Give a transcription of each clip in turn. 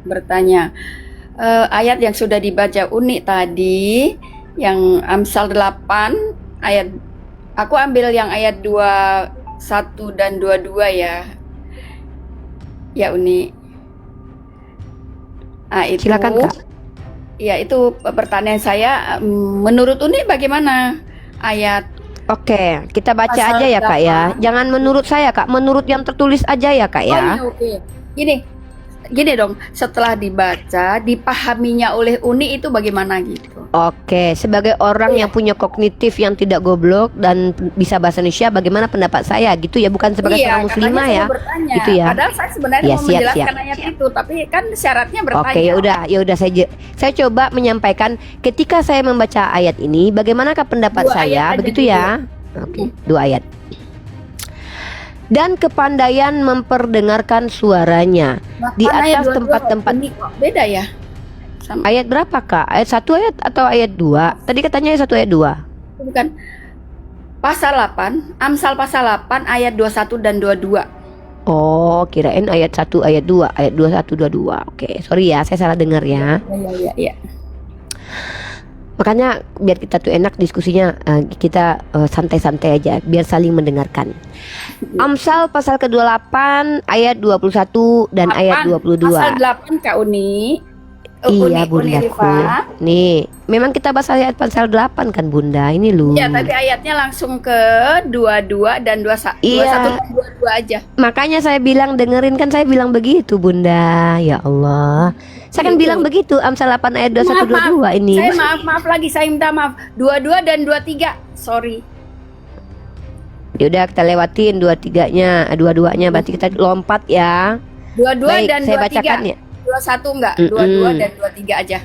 bertanya. Ayat yang sudah dibaca Uni tadi, yang Amsal 8 ayat, aku ambil yang ayat 21 dan 22 ya. Ya Uni. Ah itu, Silakan Kak. ya itu pertanyaan saya. Menurut Uni bagaimana ayat Oke, kita baca pasal aja ya Kak ya. 8? Jangan menurut saya Kak, menurut yang tertulis aja ya Kak Oh ya. iya, oke. Gini, gini dong. Setelah dibaca, dipahaminya oleh Uni itu bagaimana gitu? Oke, sebagai orang Iya, yang punya kognitif yang tidak goblok dan bisa bahasa Indonesia, bagaimana pendapat saya gitu ya, bukan sebagai iya, seorang katanya muslimah saya ya. bertanya. Gitu ya. Padahal saya sebenarnya Ya, mau siap, siap. menjelaskan ayat itu, tapi kan syaratnya Oke, bertanya. ya udah saya coba menyampaikan ketika saya membaca ayat ini, bagaimanakah pendapat Dua ayat saya, aja begitu dulu. ya. Oke, 2 ayat. Dan kepandaian memperdengarkan suaranya di Bahkan ayat atas 22 tempat-tempat. ini kok beda ya? Sama, Ayat berapa Kak? Ayat 1 ayat atau ayat 2? Tadi katanya ayat 1 ayat 2. bukan. Pasal 8, Amsal pasal 8 ayat 21 dan 22. Oh, kirain ayat 1 ayat 2, ayat 21 22. Oke, sorry ya, saya salah dengar ya. Iya, iya. Makanya biar kita tuh enak diskusinya, kita santai-santai aja biar saling mendengarkan. Amsal pasal ke-28 ayat 21 dan ayat 22. Pasal 8 Kak Uni. Iya Uni bundaku. Rifa. Nih, memang kita bahas ayat pasal 8 kan Bunda. Ini loh. Iya, tadi ayatnya langsung ke 22 dan 21, 21 Iya, dan 22 aja. makanya saya bilang dengerin, kan saya bilang begitu Bunda. Ya Allah. Saya kan Itu. bilang begitu Amsal 8 ayat 21 22 ini. Saya maaf lagi, saya minta maaf. 22 dan 23. Sorry. Yaudah kita lewatin 23-nya, 22-nya berarti kita lompat ya. 22 Baik, dan saya 23. bacakan ya. 21 enggak? Mm-mm. 22 dan 23 aja.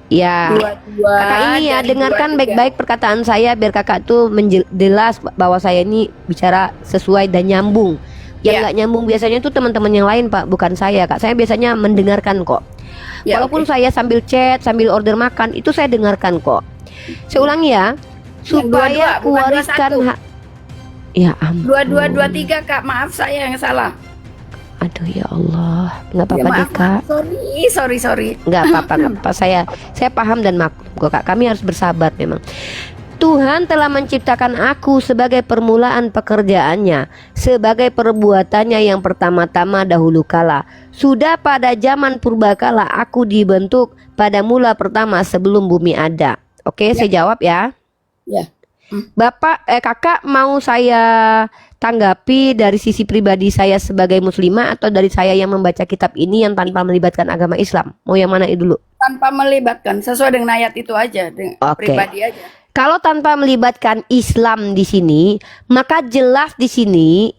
Ya. 22 Kakak ini ya, dan dengarkan 23. baik-baik perkataan saya biar kakak tuh jelas bahwa saya ini bicara sesuai dan nyambung. Yang Ya. nggak nyambung biasanya tuh teman-teman yang lain Pak, bukan saya Kak. Saya biasanya mendengarkan kok. Ya, Walaupun oke. saya sambil chat, sambil order makan, itu saya dengarkan kok. Saya ulangi ya, supaya 22, bukan kuwariskan 21. hak. Ya ampun. 22 23 Kak, maaf saya yang salah. Aduh ya Allah, nggak apa-apa Ya, deh Kak. Sorry. Nggak apa-apa, nggak apa-apa. Saya paham dan maklum kok Kak. Kami harus bersabar memang. Tuhan telah menciptakan aku sebagai permulaan pekerjaannya, sebagai perbuatannya yang pertama-tama dahulu kala. Sudah pada zaman purbakala aku dibentuk pada mula pertama sebelum bumi ada. Oke, saya jawab ya. Ya. Kakak mau saya tanggapi dari sisi pribadi saya sebagai muslimah atau dari saya yang membaca kitab ini yang tanpa melibatkan agama Islam? Mau yang mana dulu? Tanpa melibatkan, sesuai dengan ayat itu aja, dengan Oke. pribadi aja. Kalau tanpa melibatkan Islam di sini, maka jelas di sini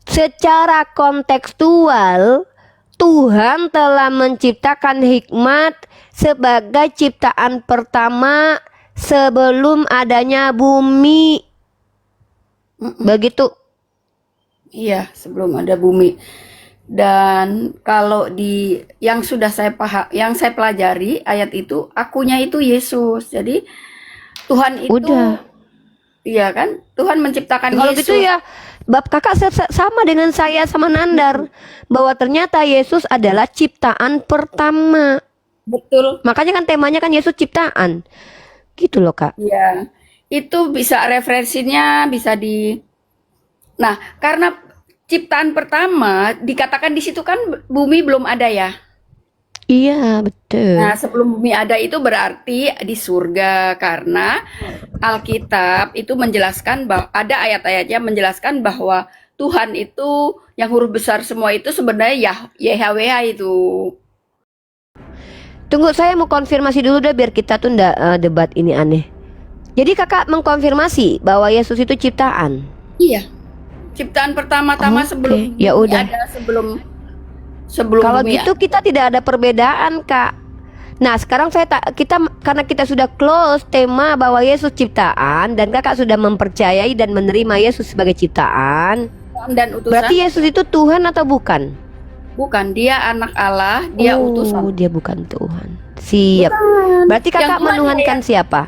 secara kontekstual Tuhan telah menciptakan hikmat sebagai ciptaan pertama sebelum adanya bumi. Begitu. Iya, sebelum ada bumi. Dan kalau yang sudah saya paham, yang saya pelajari ayat itu, akunya itu Yesus. Jadi Tuhan itu, Udah. iya kan? Tuhan menciptakan Kalau Yesus. gitu ya, kakak sama dengan saya sama Nandar, bahwa ternyata Yesus adalah ciptaan pertama. Betul. Makanya kan temanya kan Yesus ciptaan. Gitu loh Kak. Iya. Itu bisa referensinya bisa Nah, karena ciptaan pertama dikatakan di situ kan bumi belum ada ya. Iya betul. Nah, sebelum bumi ada itu berarti di surga, karena Alkitab itu menjelaskan bahwa ada ayat-ayatnya menjelaskan bahwa Tuhan itu yang huruf besar semua itu sebenarnya YHWH itu. Tunggu, saya mau konfirmasi dulu deh biar kita tuh ndak debat ini aneh. Jadi kakak mengkonfirmasi bahwa Yesus itu ciptaan. Iya. Ciptaan pertama-tama Oke, sebelum ya bumi udah. ada, sebelum Kalau bumi gitu kita tidak ada perbedaan Kak. Nah sekarang karena kita sudah close tema bahwa Yesus ciptaan dan kakak sudah mempercayai dan menerima Yesus sebagai ciptaan. dan utusan. Berarti Yesus itu Tuhan atau bukan? Bukan, dia anak Allah, dia utusan. Dia bukan Tuhan. Siap. Bukan. Berarti kakak Yang Tuhan menuhankan siapa?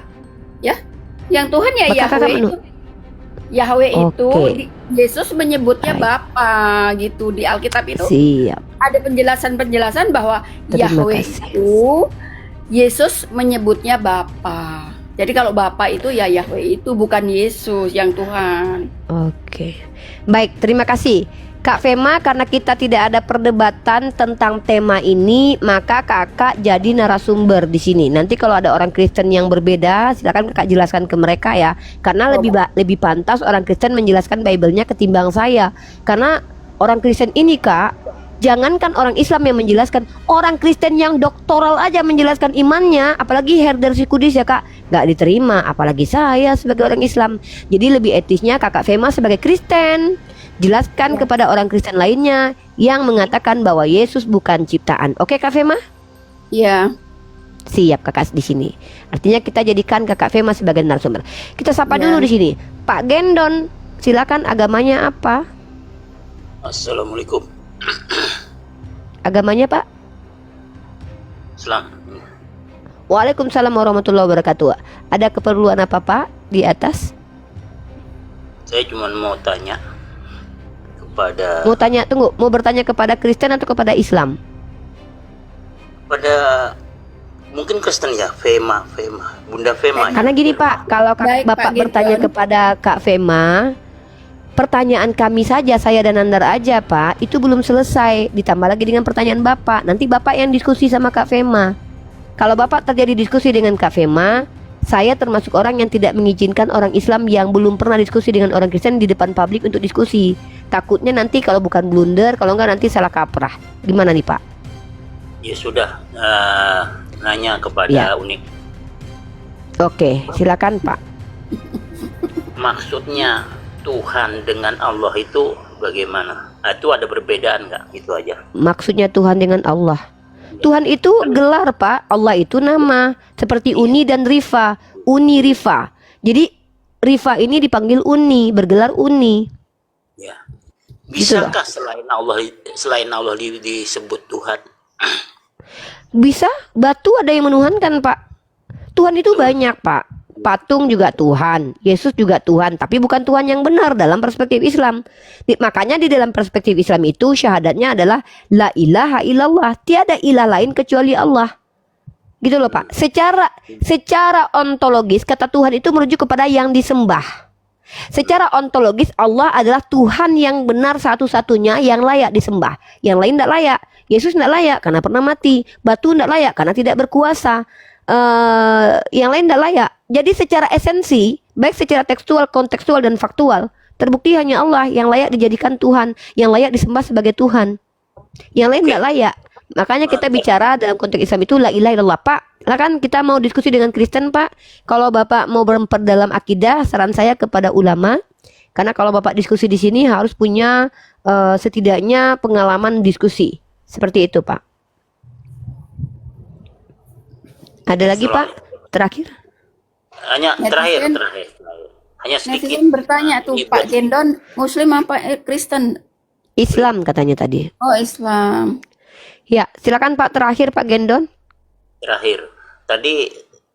Ya, yang Tuhan ya Maka kakak Yahweh itu. Yahweh itu Oke. Yesus menyebutnya Bapa gitu di Alkitab itu. Siap. ada penjelasan-penjelasan bahwa Terima Yahweh kasih. itu Yesus menyebutnya Bapa. Jadi kalau Bapa itu ya Yahweh itu, bukan Yesus yang Tuhan. Oke. Baik, terima kasih Kak Fema. Karena kita tidak ada perdebatan tentang tema ini, maka kakak jadi narasumber di sini. Nanti kalau ada orang Kristen yang berbeda, silakan kakak jelaskan ke mereka ya. Karena lebih pantas orang Kristen menjelaskan Bible-nya ketimbang saya. Karena orang Kristen ini Kak, jangankan orang Islam yang menjelaskan, orang Kristen yang doktoral aja menjelaskan imannya, apalagi Herder Sikudis ya Kak, nggak diterima, apalagi saya sebagai orang Islam. Jadi lebih etisnya Kakak Fema sebagai Kristen jelaskan kepada orang Kristen lainnya yang mengatakan bahwa Yesus bukan ciptaan. Oke Kak Fema? Iya. Siap kakak di sini. Artinya kita jadikan Kakak Fema sebagai narasumber. Kita sapa dulu di sini. Pak Gendon, silakan, agamanya apa? Assalamualaikum. Agamanya Pak? Islam. Waalaikumsalam warahmatullahi wabarakatuh. Ada keperluan apa Pak di atas? Saya cuma mau tanya kepada Mau bertanya kepada Kristen atau kepada Islam? mungkin Kristen ya, Fema, Bunda Fema. Karena gini Pak, kalau Baik, Bapak Pak bertanya Gendon. kepada Kak Fema, pertanyaan kami saja, saya dan Nandar aja Pak, itu belum selesai. Ditambah lagi dengan pertanyaan Bapak. Nanti Bapak yang diskusi sama Kak Fema. Kalau Bapak terjadi diskusi dengan Kak Fema, saya termasuk orang yang tidak mengizinkan orang Islam yang belum pernah diskusi dengan orang Kristen di depan publik untuk diskusi. Takutnya nanti kalau bukan blunder, kalau enggak nanti salah kaprah. Gimana nih Pak? Ya sudah, nanya kepada Ya. Unik. Oke, silakan Pak. Maksudnya Tuhan dengan Allah itu bagaimana? Itu ada perbedaan nggak? Itu aja. Maksudnya Tuhan dengan Allah. Tuhan itu gelar Pak, Allah itu nama. Seperti Uni dan Rifa, Uni Rifa. Jadi Rifa ini dipanggil Uni, bergelar Uni. Ya. Gitu Bisakah selain Allah disebut Tuhan? Bisa, batu ada yang menuhankan Pak. Tuhan itu banyak Pak. Patung juga Tuhan, Yesus juga Tuhan, tapi bukan Tuhan yang benar dalam perspektif Islam. Makanya di dalam perspektif Islam itu syahadatnya adalah la ilaha illallah, tiada ilah lain kecuali Allah. Gitu loh Pak. Secara ontologis kata Tuhan itu merujuk kepada yang disembah. Secara ontologis Allah adalah Tuhan yang benar satu-satunya yang layak disembah. Yang lain tidak layak. Yesus tidak layak karena pernah mati. Batu tidak layak karena tidak berkuasa. Yang lain tidak layak. Jadi secara esensi, baik secara tekstual, kontekstual, dan faktual, terbukti hanya Allah yang layak dijadikan Tuhan, yang layak disembah sebagai Tuhan. Yang lain tidak layak. Makanya kita bicara dalam konteks Islam itu la ilaha illallah Pak. Lah kan kita mau diskusi dengan Kristen Pak. Kalau Bapak mau memperdalam akidah, saran saya kepada ulama. Karena kalau Bapak diskusi di sini harus punya setidaknya pengalaman diskusi. Seperti itu Pak. Ada lagi Pak? Terakhir? Hanya terakhir. Hanya sedikit. Netizen bertanya tuh, Ini Pak Gendon Muslim apa Kristen? Islam katanya tadi. Oh, Islam. Ya, silakan Pak, terakhir Pak Gendon. Terakhir. Tadi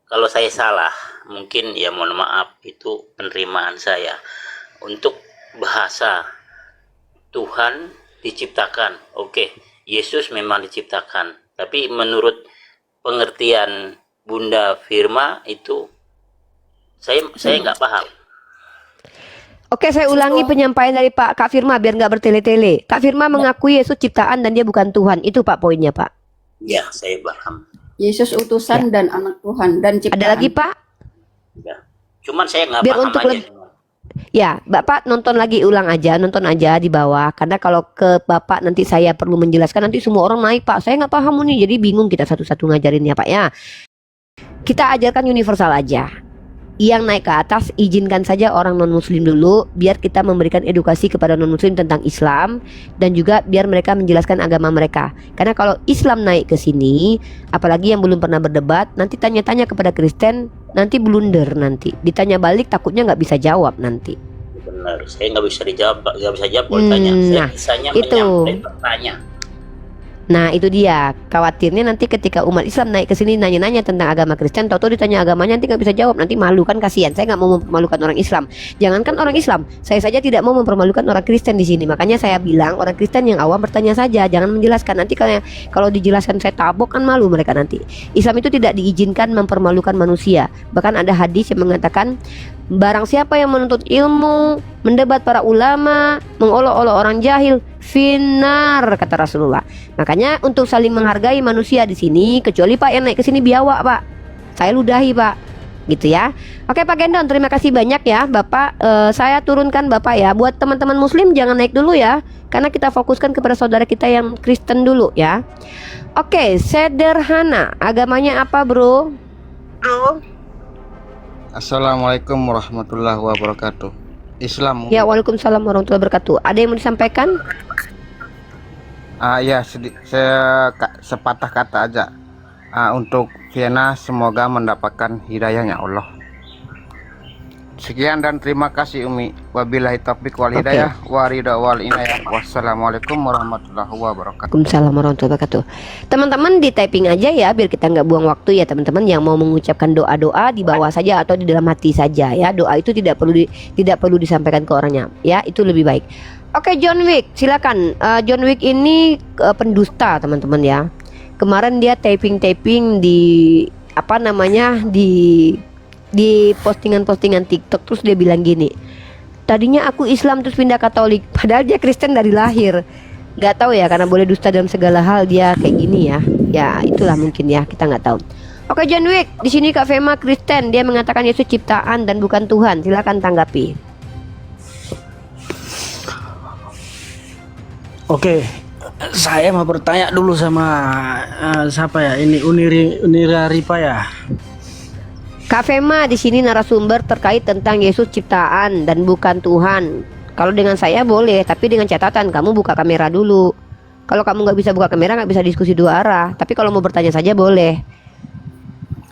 kalau saya salah, mungkin ya mohon maaf, itu penerimaan saya. Untuk bahasa Tuhan diciptakan. Oke, Yesus memang diciptakan. Tapi menurut pengertian Bunda Firma itu saya nggak paham. Oke, saya ulangi penyampaian dari Pak Kak Firma biar nggak bertele-tele. Kak Firma mengakui Yesus ciptaan dan dia bukan Tuhan. Itu Pak poinnya Pak. Ya, saya paham. Yesus utusan dan anak Tuhan dan ciptaan. Ada lagi Pak? Ya. Cuman saya nggak Biar paham untuk aja. Ya, Bapak nonton lagi, nonton aja di bawah. Karena kalau ke Bapak nanti saya perlu menjelaskan, nanti semua orang naik Pak. Saya nggak paham nih, jadi bingung kita satu-satu ngajarinnya Pak ya. Kita ajarkan universal aja. Yang naik ke atas izinkan saja orang non muslim dulu, biar kita memberikan edukasi kepada non muslim tentang Islam, dan juga biar mereka menjelaskan agama mereka. Karena kalau Islam naik ke sini, apalagi yang belum pernah berdebat, nanti tanya-tanya kepada Kristen, nanti blunder, nanti ditanya balik takutnya nggak bisa jawab nanti. Benar, saya nggak bisa dijawab, nggak bisa jawab kalau tanya. Saya Nah, bisanya itu. menyampaikan pertanyaan. Nah itu dia, khawatirnya nanti ketika umat Islam naik ke sini nanya-nanya tentang agama Kristen, tahu-tahu ditanya agamanya nanti nggak bisa jawab, nanti malu kan, kasihan. Saya nggak mau mempermalukan orang Islam. Jangankan orang Islam, saya saja tidak mau mempermalukan orang Kristen di sini. Makanya saya bilang orang Kristen yang awam bertanya saja, jangan menjelaskan. Nanti kalau dijelaskan saya tabok kan malu mereka nanti. Islam itu tidak diizinkan mempermalukan manusia. Bahkan ada hadis yang mengatakan, barang siapa yang menuntut ilmu, mendebat para ulama, mengolok-olok orang jahil, finar, kata Rasulullah. Makanya untuk saling menghargai manusia di sini, kecuali Pak yang naik ke sini biawak Pak, saya ludahi Pak, gitu ya. Oke Pak Gendon, terima kasih banyak ya Bapak. Saya turunkan Bapak ya. Buat teman-teman Muslim jangan naik dulu ya, karena kita fokuskan kepada saudara kita yang Kristen dulu ya. Oke, sederhana, agamanya apa bro? Assalamualaikum warahmatullahi wabarakatuh. Islam. Ya, waalaikumsalam warahmatullahi wabarakatuh. Ada yang mau disampaikan? Ya, saya sepatah kata aja. Untuk Vienna semoga mendapatkan hidayahnya Allah. Sekian dan terima kasih Umi. Wabillahi taufiq wal hidayah, warida wal inayah. Wassalamualaikum warahmatullahi wabarakatuh. Waalaikumsalam warahmatullahi wabarakatuh. Teman-teman di typing aja ya, biar kita nggak buang waktu ya teman-teman. Yang mau mengucapkan doa-doa di bawah saja atau di dalam hati saja ya. Doa itu tidak perlu disampaikan ke orangnya ya, itu lebih baik. Oke, John Wick, silakan. John Wick ini pendusta teman-teman ya. Kemarin dia typing di apa namanya, di postingan-postingan TikTok, terus dia bilang gini, tadinya aku Islam terus pindah Katolik, padahal dia Kristen dari lahir. Gak tahu ya, karena boleh dusta dalam segala hal dia kayak gini ya. Ya itulah mungkin ya, kita nggak tahu. Oke John Wick, di sini Kak Fema Kristen, dia mengatakan Yesus ciptaan dan bukan Tuhan. Silakan tanggapi. Oke, saya mau bertanya dulu sama siapa ya? Ini Unira Ripa ya. Kak Fema di sini narasumber terkait tentang Yesus ciptaan dan bukan Tuhan. Kalau dengan saya boleh, tapi dengan catatan kamu buka kamera dulu. Kalau kamu nggak bisa buka kamera, nggak bisa diskusi dua arah. Tapi kalau mau bertanya saja boleh.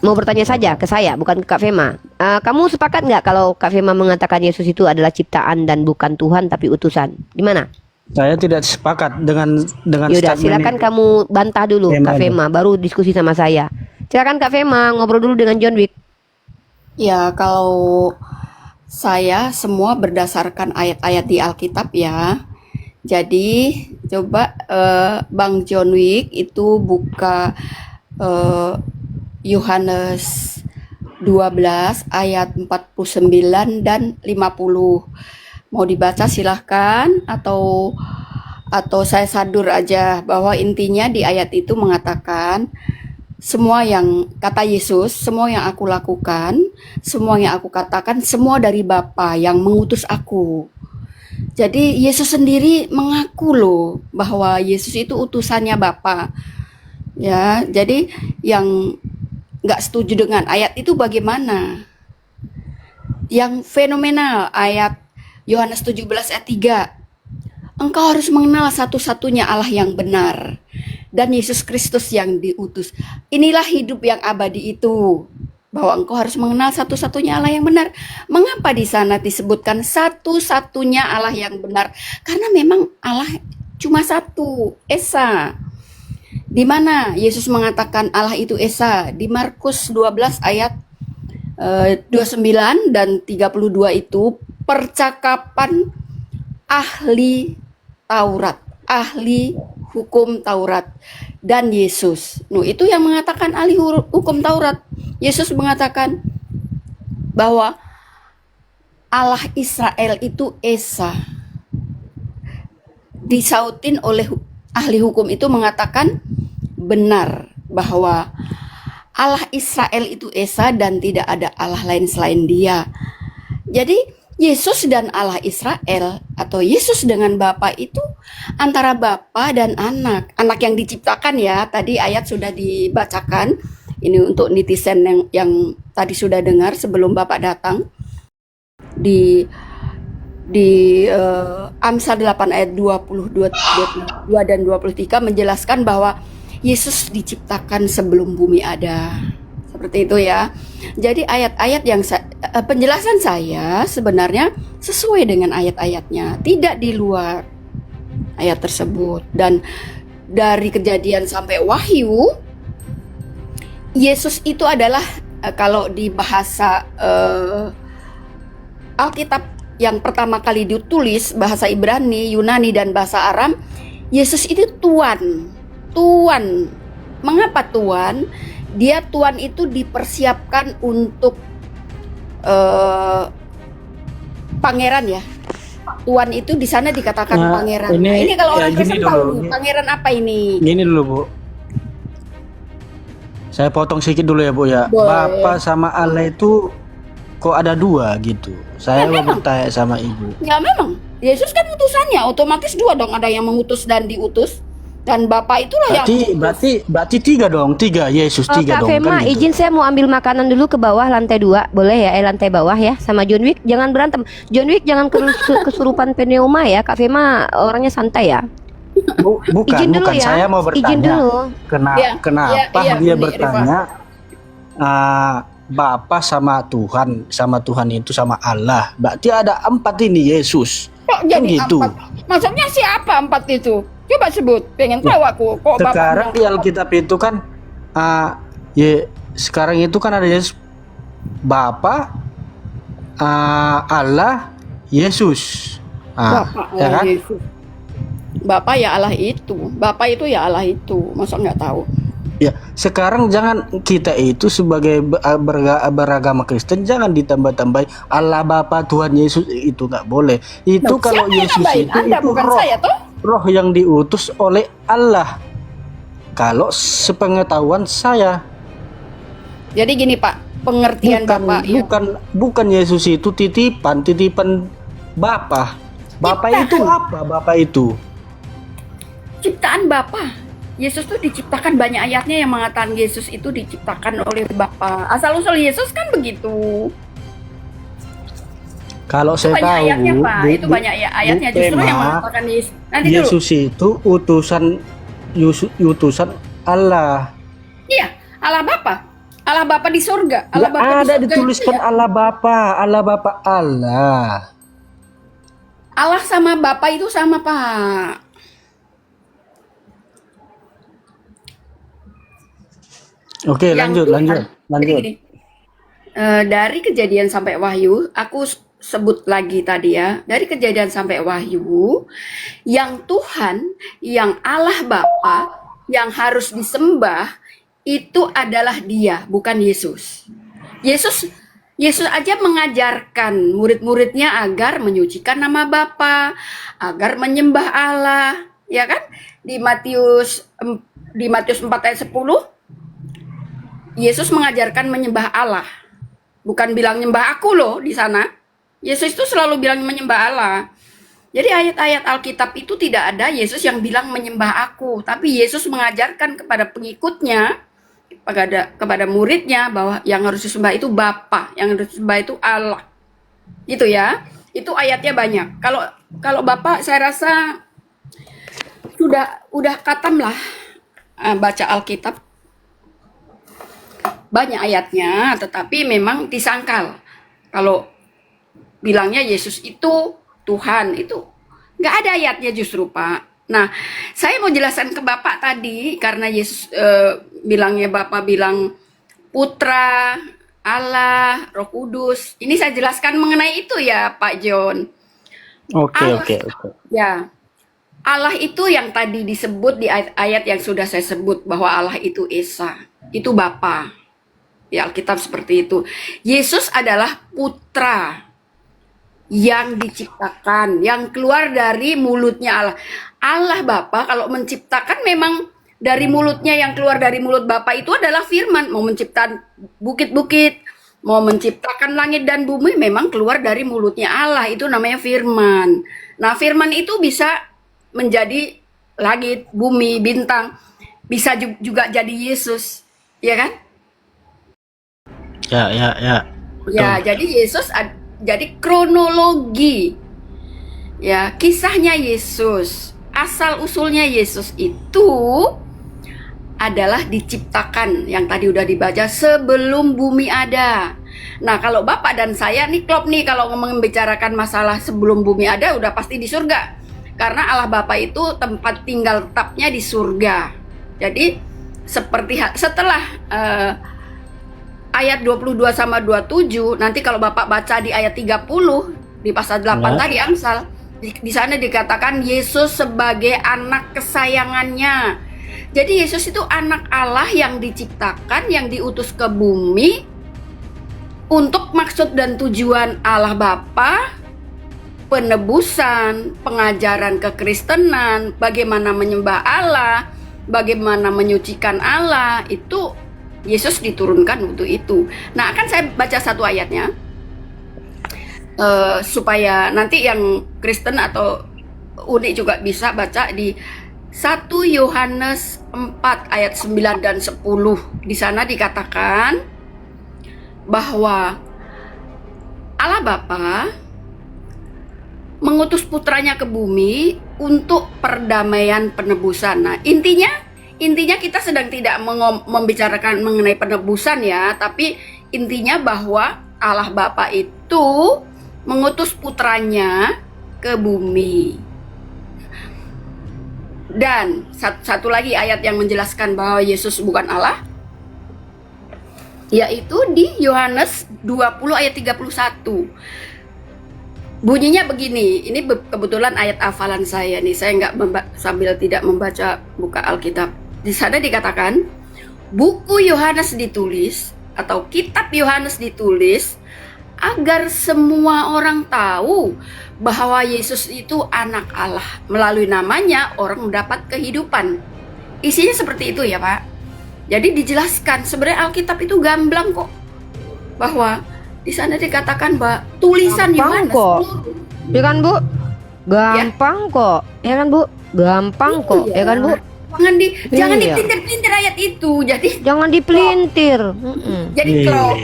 Mau bertanya saja ke saya, bukan ke Kak Fema. Kamu sepakat nggak kalau Kak Fema mengatakan Yesus itu adalah ciptaan dan bukan Tuhan tapi utusan? Gimana? Saya tidak sepakat dengan Yaudah, silakan kamu bantah dulu Kak Fema, baru diskusi sama saya. Silakan Kak Fema ngobrol dulu dengan John Wick. Ya, kalau saya semua berdasarkan ayat-ayat di Alkitab ya. Jadi coba Bang John Wick itu buka Yohanes 12 ayat 49 dan 50. Mau dibaca silahkan atau saya sadur aja bahwa intinya di ayat itu mengatakan semua yang kata Yesus, semua yang aku lakukan, semua yang aku katakan, semua dari Bapa yang mengutus aku. Jadi Yesus sendiri mengaku loh bahwa Yesus itu utusannya Bapa. Ya, jadi yang nggak setuju dengan ayat itu bagaimana? Yang fenomenal ayat Yohanes 17 ayat 3. Engkau harus mengenal satu-satunya Allah yang benar dan Yesus Kristus yang diutus. Inilah hidup yang abadi itu, bahwa engkau harus mengenal satu-satunya Allah yang benar. Mengapa di sana disebutkan satu-satunya Allah yang benar? Karena memang Allah cuma satu, Esa. Di mana Yesus mengatakan Allah itu Esa? Di Markus 12 ayat 29 dan 32 itu percakapan ahli Taurat, ahli hukum Taurat dan Yesus. Itu yang mengatakan ahli hukum Taurat. Yesus mengatakan bahwa Allah Israel itu Esa. Disautin oleh ahli hukum itu mengatakan benar bahwa Allah Israel itu Esa dan tidak ada Allah lain selain Dia. Jadi Yesus dan Allah Israel atau Yesus dengan Bapa itu antara Bapa dan anak. Anak yang diciptakan ya, tadi ayat sudah dibacakan. Ini untuk netizen yang tadi sudah dengar sebelum Bapak datang. Di Amsal 8 ayat 22 dan 23 menjelaskan bahwa Yesus diciptakan sebelum bumi ada. Seperti itu ya. Jadi ayat-ayat yang penjelasan saya sebenarnya sesuai dengan ayat-ayatnya, tidak di luar ayat tersebut. Dan dari Kejadian sampai Wahyu, Yesus itu adalah kalau di bahasa Alkitab yang pertama kali ditulis, bahasa Ibrani, Yunani, dan bahasa Aram, Yesus itu Tuan. Tuan. Mengapa Tuan? Dia Tuan itu dipersiapkan untuk pangeran ya. Tuan itu di sana dikatakan Nah, pangeran. ini- Nah, ini kalau ya, orang gini Kristen dulu. tahu nih, pangeran apa ini? Gini dulu Bu, saya potong sedikit dulu ya Bu ya. Boleh. Bapa sama Allah itu kok ada dua gitu? Saya mau memang. bertanya sama Ibu. Ya memang, Yesus kan utusannya, otomatis dua dong, ada yang mengutus dan diutus. Dan Bapa itulah yang Berarti tiga dong, tiga Yesus tiga Kak dong Fema, kan gitu. izin saya mau ambil makanan dulu ke bawah lantai 2, boleh ya? Lantai bawah ya, sama John Wick. Jangan berantem. John Wick jangan kesurupan pneuma ya. Kak Fema orangnya santai ya. Bukan, Izin dulu ya. saya mau Izin bertanya. dulu. Iya, Kenapa iya, dia Uni, bertanya Bapa sama Tuhan itu sama Allah. Berarti ada 4 ini Yesus. Kok Kan jadi gitu. 4? Maksudnya siapa 4 itu? Coba sebut, pengen tahu aku. Kok Bapak Sekarang di bilang Alkitab itu kan sekarang itu kan ada Yesus, Bapa, Allah, Yesus. Bapak Ya kan? Yesus. Bapak ya Allah itu. Bapak itu ya Allah itu. Masa nggak tahu? Ya, sekarang jangan kita itu sebagai beragama Kristen jangan ditambah-tambah Allah Bapa Tuhan Yesus, itu nggak boleh. Itu Loh, kalau siapa yang Yesus nambahin? Anda itu bukan roh, saya toh? roh yang diutus oleh Allah. Kalau sepengetahuan saya, Jadi gini Pak, pengertian Bapak ya. bukan Yesus itu titipan Bapa. Bapa itu apa? Bapa itu Ciptaan Bapa. Yesus tuh diciptakan, banyak ayatnya yang mengatakan Yesus itu diciptakan oleh Bapa. Asal-usul Yesus kan begitu. kalau Itu saya banyak tahu, ayatnya Pak. Itu banyak ya ayatnya justru yang mengatakan Yesus. Nanti dulu. Yesus itu utusan Allah. Iya, Allah Bapa. Allah Bapa di surga. Allah Nggak Bapa di ada surga dituliskan itu ya. Allah Bapa, Allah. Allah sama Bapa itu sama Pak. Oke, Yang lanjut. Jadi gini, dari Kejadian sampai Wahyu, aku sebut lagi tadi ya, dari Kejadian sampai Wahyu, yang Tuhan, yang Allah Bapa, yang harus disembah, itu adalah Dia, bukan Yesus. Yesus aja mengajarkan murid-muridnya agar menyucikan nama Bapa, agar menyembah Allah, ya kan? Di Matius 4 ayat 10, Yesus mengajarkan menyembah Allah. Bukan bilang nyembah aku loh di sana. Yesus itu selalu bilang menyembah Allah. Jadi ayat-ayat Alkitab itu tidak ada Yesus yang bilang menyembah aku, tapi Yesus mengajarkan kepada pengikutnya, kepada muridnya bahwa yang harus disembah itu Bapa, yang harus disembah itu Allah. Itu ya. Itu ayatnya banyak. Kalau Bapak saya rasa udah katam lah baca Alkitab. Banyak ayatnya, tetapi memang disangkal. Kalau bilangnya Yesus itu Tuhan, itu nggak ada ayatnya justru Pak. Nah, saya mau jelaskan ke Bapak tadi, karena Yesus bilangnya Bapak bilang Putra, Allah, Roh Kudus. Ini saya jelaskan mengenai itu ya Pak John. Oke. Ya, Allah itu yang tadi disebut di ayat-ayat yang sudah saya sebut, bahwa Allah itu Esa, itu Bapa. Di Alkitab seperti itu. Yesus adalah putra yang diciptakan, yang keluar dari mulutnya Allah. Allah Bapa kalau menciptakan memang dari mulutnya, yang keluar dari mulut Bapa itu adalah firman. Mau menciptakan bukit-bukit, mau menciptakan langit dan bumi, memang keluar dari mulutnya Allah. Itu namanya firman. Nah, firman itu bisa menjadi langit, bumi, bintang. Bisa juga jadi Yesus. Ya kan? Ya. Ya, jadi Yesus jadi kronologi. Ya, kisahnya Yesus, asal usulnya Yesus itu adalah diciptakan yang tadi udah dibaca sebelum bumi ada. Nah, kalau Bapak dan saya nih klop nih kalau membicarakan masalah sebelum bumi ada udah pasti di surga. karena Allah Bapa itu tempat tinggal tetapnya di surga. Jadi seperti setelah ayat 22 sama 27, nanti kalau Bapak baca di ayat 30 di pasal 8 Ya. tadi Amsal, di sana dikatakan Yesus sebagai anak kesayangannya. Jadi Yesus itu anak Allah yang diciptakan, yang diutus ke bumi untuk maksud dan tujuan Allah Bapa, penebusan, pengajaran kekristenan, bagaimana menyembah Allah, bagaimana menyucikan Allah, itu Yesus diturunkan untuk itu. Nah, akan saya baca satu ayatnya supaya nanti yang Kristen atau unik juga bisa baca di 1 Yohanes 4 ayat 9 dan 10. Di sana dikatakan bahwa Allah Bapa mengutus putranya ke bumi untuk perdamaian penebusan. Nah, intinya kita sedang tidak membicarakan mengenai penebusan ya, tapi intinya bahwa Allah Bapa itu mengutus putranya ke bumi. Dan satu lagi ayat yang menjelaskan bahwa Yesus bukan Allah, yaitu di Yohanes 20 ayat 31. Bunyinya begini, ini kebetulan ayat hafalan saya nih, saya nggak sambil tidak membaca buka Alkitab. Di sana dikatakan, buku Yohanes ditulis atau kitab Yohanes ditulis agar semua orang tahu bahwa Yesus itu anak Allah. Melalui namanya orang mendapat kehidupan. Isinya seperti itu ya Pak. Jadi dijelaskan, sebenarnya Alkitab itu gamblang kok. Bahwa di sana dikatakan bahwa tulisan Gampang Yohanes kok. seluruh. Ya kan Bu? Gampang kok. Ya kan Bu? Gampang kok. Ya kan Bu? Jangan Iya. dipelintir-pelintir ayat itu. Jadi Jangan dipelintir. jadi klop.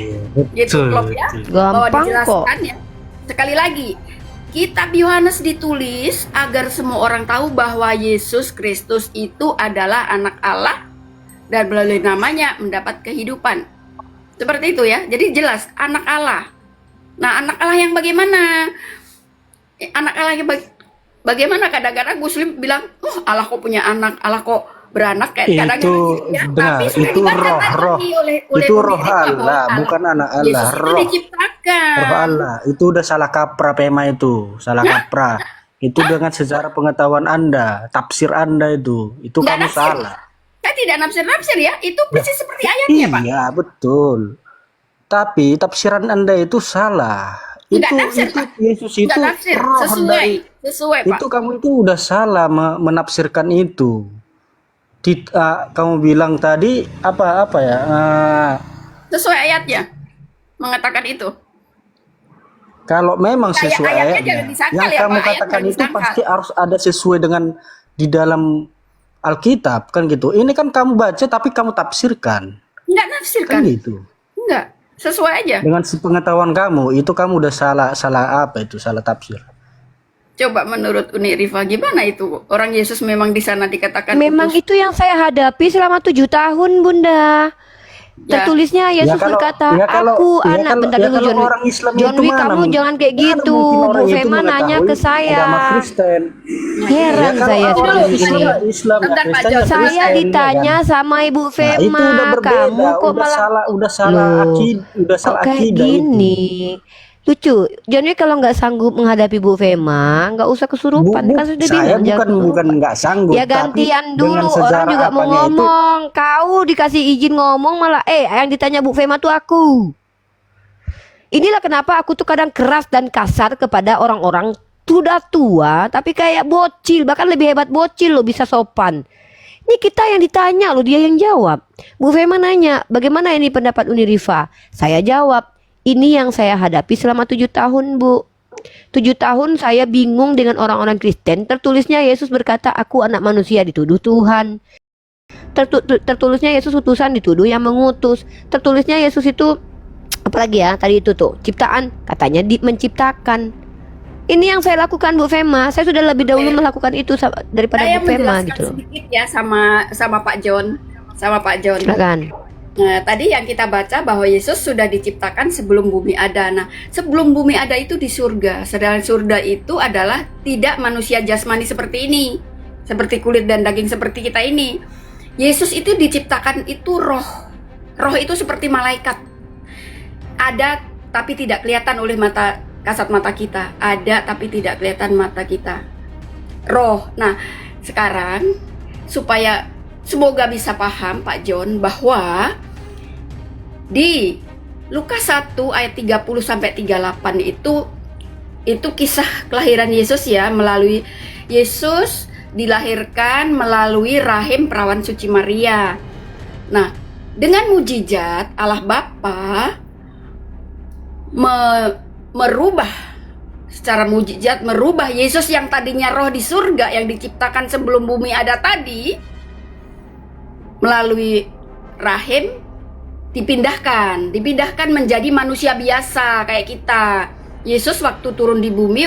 Gitu klop ya. Bahwa Gampang kok. dijelaskan ya. Sekali lagi, kitab Yohanes ditulis agar semua orang tahu bahwa Yesus Kristus itu adalah anak Allah dan melalui namanya mendapat kehidupan. Seperti itu ya. Jadi jelas anak Allah. Nah, anak Allah yang bagaimana? Anak Allah yang bagaimana? Kadang-kadang Muslim bilang, "Oh, Allah kok punya anak, Allah kok beranak." Kayak kadang-kadang gitu ya. benar, Tapi sudah itu dibaca roh, tadi oleh itu roh Undip bahwa Allah, bukan anak Allah, Yesus itu roh. diciptakan. Roh Allah, itu udah salah kaprah Pema itu, salah kaprah. Itu dengan sejarah pengetahuan Anda, tafsir Anda itu Nggak kamu nafsir. salah. Saya tidak nafsir-nafsir ya. Itu persis seperti ayatnya, Pak. Iya, betul. Tapi tafsiran Anda itu salah. Nggak nafsir, Pak. Yesus itu Nggak nafsir. roh Sesuai, Pak. itu kamu itu udah salah menafsirkan itu. Kamu bilang tadi apa ya? Sesuai ayatnya. Mengatakan itu. Kalau memang Kayak sesuai ayatnya ayatnya, jangan disangkal yang ya, kamu Pak. Ayat katakan jangan itu disangkal. pasti harus ada sesuai dengan di dalam Alkitab kan gitu. Ini kan kamu baca tapi kamu tafsirkan Nggak nafsir kan kan? gitu. Enggak. Sesuai aja. Dengan sepengetahuan kamu itu kamu udah salah apa itu salah tafsir. Coba menurut Uni Rifa gimana itu? Orang Yesus memang di sana dikatakan Memang utus. itu yang saya hadapi selama 7 tahun, Bunda. Ya. Tertulisnya Yesus berkata, aku anak. Bentar dulu, John. Orang Islam John itu Wi, mana? kamu jangan kayak Mana gitu. mungkin Bu orang itu Fema nanya mengetahui ke saya. agama Kristen. Heran kalau saya orang seperti Islam, ini. Islam Bentar, Pak Kristen, John. ya Saya Kristen, ditanya ya kan? sama Ibu Nah, itu Fema, udah berbeda, kamu kok udah malah salah Loh, udah salah kok kayak akidah itu. gini? Lucu. Jadi kalau nggak sanggup menghadapi Bu Fema, nggak usah kesurupan. Kan sudah Saya bilang jangan bukan nggak sanggup. ya gantian tapi dulu, dengan orang sejarah juga mau apanya itu, ngomong. Kau dikasih izin ngomong malah yang ditanya Bu Fema tuh aku. Inilah kenapa aku tuh kadang keras dan kasar kepada orang-orang sudah tua tapi kayak bocil, bahkan lebih hebat bocil loh bisa sopan. Ini kita yang ditanya loh, dia yang jawab. Bu Fema nanya, bagaimana ini pendapat Uni Rifa? Saya jawab, ini yang saya hadapi selama 7 tahun, Bu. 7 tahun saya bingung dengan orang-orang Kristen. Tertulisnya Yesus berkata, aku anak manusia dituduh Tuhan. Tertulisnya Yesus utusan dituduh yang mengutus. Tertulisnya Yesus itu, apalagi ya, tadi itu tuh, ciptaan. Katanya menciptakan. Ini yang saya lakukan, Bu Fema. Saya sudah lebih dahulu melakukan itu daripada Saya Bu Fema menjelaskan gitu. sedikit ya sama Pak John. Sama Pak John. Silakan. Nah, tadi yang kita baca bahwa Yesus sudah diciptakan sebelum bumi ada. Nah, sebelum bumi ada itu di surga. Sedangkan surga itu adalah tidak manusia jasmani seperti ini. Seperti kulit dan daging seperti kita ini. Yesus itu diciptakan itu roh. Roh itu seperti malaikat. Ada tapi tidak kelihatan oleh mata kasat mata kita. Ada tapi tidak kelihatan mata kita. Roh. Nah, sekarang supaya semoga bisa paham Pak John bahwa di Lukas 1 ayat 30 sampai 38 itu kisah kelahiran Yesus ya, melalui Yesus dilahirkan melalui rahim perawan suci Maria. Nah, dengan mujizat Allah Bapa merubah secara mujizat merubah Yesus yang tadinya roh di surga yang diciptakan sebelum bumi ada tadi melalui rahim dipindahkan menjadi manusia biasa kayak kita. Yesus waktu turun di bumi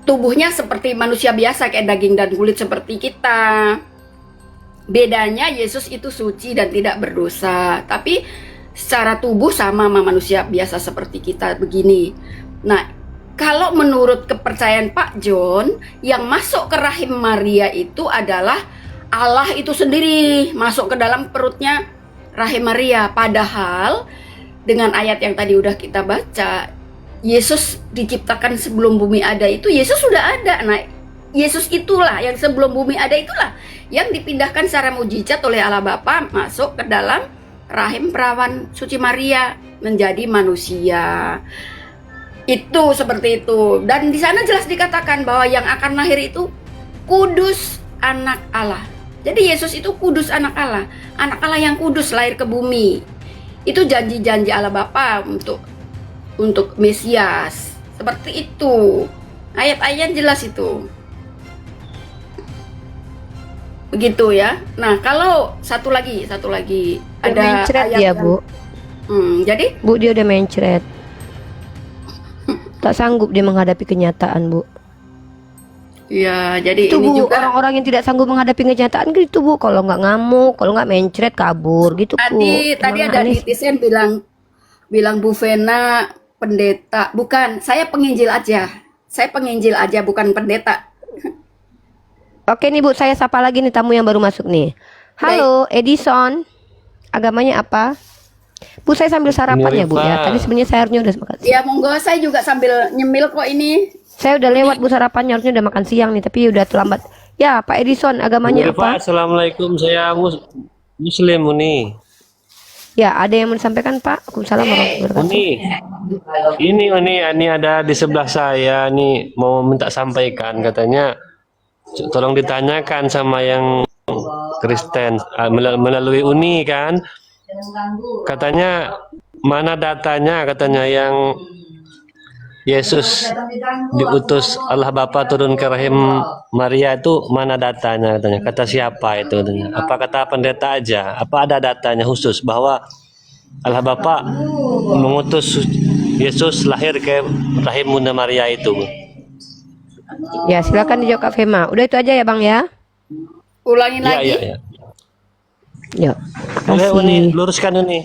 tubuhnya seperti manusia biasa kayak daging dan kulit seperti kita. Bedanya Yesus itu suci dan tidak berdosa, tapi secara tubuh sama manusia biasa seperti kita begini. Nah, kalau menurut kepercayaan Pak John, yang masuk ke rahim Maria itu adalah Allah itu sendiri masuk ke dalam perutnya rahim Maria. Padahal dengan ayat yang tadi udah kita baca, Yesus diciptakan sebelum bumi ada itu Yesus sudah ada. Nah, Yesus itulah yang sebelum bumi ada itulah yang dipindahkan secara mujizat oleh Allah Bapa masuk ke dalam rahim perawan suci Maria menjadi manusia. Itu seperti itu. Dan di sana jelas dikatakan bahwa yang akan lahir itu kudus anak Allah. Jadi Yesus itu kudus anak Allah yang kudus lahir ke bumi. Itu janji-janji Allah Bapa untuk Mesias. Seperti itu. Ayat-ayat jelas itu. Begitu ya. Nah, kalau satu lagi Udah ada mencret ayat ya, yang- Bu. jadi Bu, dia udah mencret. Tak sanggup dia menghadapi kenyataan, Bu. ya, jadi Itu ini Bu, juga orang-orang yang tidak sanggup menghadapi kenyataan gitu Bu. Kalau nggak ngamuk, kalau nggak mencret kabur gitu Bu. tadi Emang ada aneh. netizen bilang Bu Vena pendeta. Bukan, saya penginjil aja. Saya penginjil aja bukan pendeta. Oke nih Bu, saya sapa lagi nih tamu yang baru masuk nih. Halo, Edison. Agamanya apa? Bu, saya sambil sarapan ya Bu ya. Tadi sebenarnya saya harusnya udah makan. Ya monggo, saya juga sambil nyemil kok ini. Saya udah lewat Bu sarapannya, harusnya udah makan siang nih, tapi udah terlambat. Ya, Pak Edison, agamanya apa? Assalamualaikum, saya Muslim Uni. Ya, ada yang mau disampaikan Pak? Waalaikumsalam warahmatullahi wabarakatuh. Ini ada di sebelah saya nih mau minta sampaikan, katanya tolong ditanyakan sama yang Kristen melalui Uni kan. Katanya mana datanya, katanya yang Yesus diutus Allah Bapa turun ke rahim Maria itu mana datanya, katanya. Kata siapa itu, katanya. Apa kata pendeta aja? Apa ada datanya khusus bahwa Allah Bapa mengutus Yesus lahir ke rahim Bunda Maria itu? Ya, silakan dijawab Kak Fema. Udah itu aja ya Bang ya. Ulangin Iya, lagi. iya, iya. Yuk. Boleh Uni, Kasih. luruskan Uni.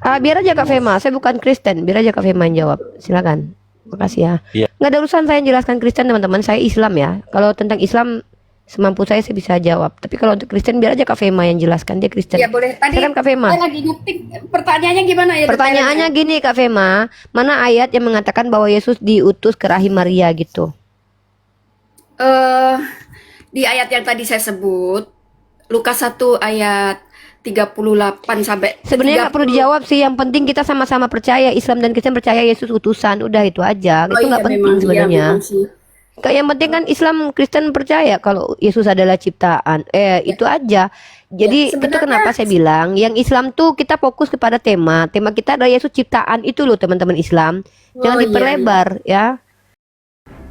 Biar aja Kak Fema, saya bukan Kristen. Biar aja Kak Fema yang jawab. Silakan. Makasih ya. Iya. Nggak ada urusan saya yang jelaskan Kristen teman-teman. Saya Islam ya. Kalau tentang Islam semampu saya bisa jawab. Tapi kalau untuk Kristen biar aja Kak Fema yang jelaskan. Dia Kristen. Ya boleh. Tadi Silakan Kak Fema. saya lagi ngetik. Pertanyaannya gimana ya? Pertanyaannya gini Kak Fema, mana ayat yang mengatakan bahwa Yesus diutus ke rahim Maria gitu? Di ayat yang tadi saya sebut, Lukas 1 ayat 38 sampai Sebenarnya nggak perlu dijawab sih. Yang penting kita sama-sama percaya, Islam dan Kristen percaya Yesus utusan. Udah itu aja. Itu nggak penting sebenarnya. Kayak yang penting kan Islam Kristen percaya kalau Yesus adalah ciptaan. Itu aja. Jadi itu sebenarnya- kenapa saya bilang yang Islam tuh kita fokus kepada tema. Tema kita adalah Yesus ciptaan itu loh teman-teman Islam. Jangan iya, diperlebar ya.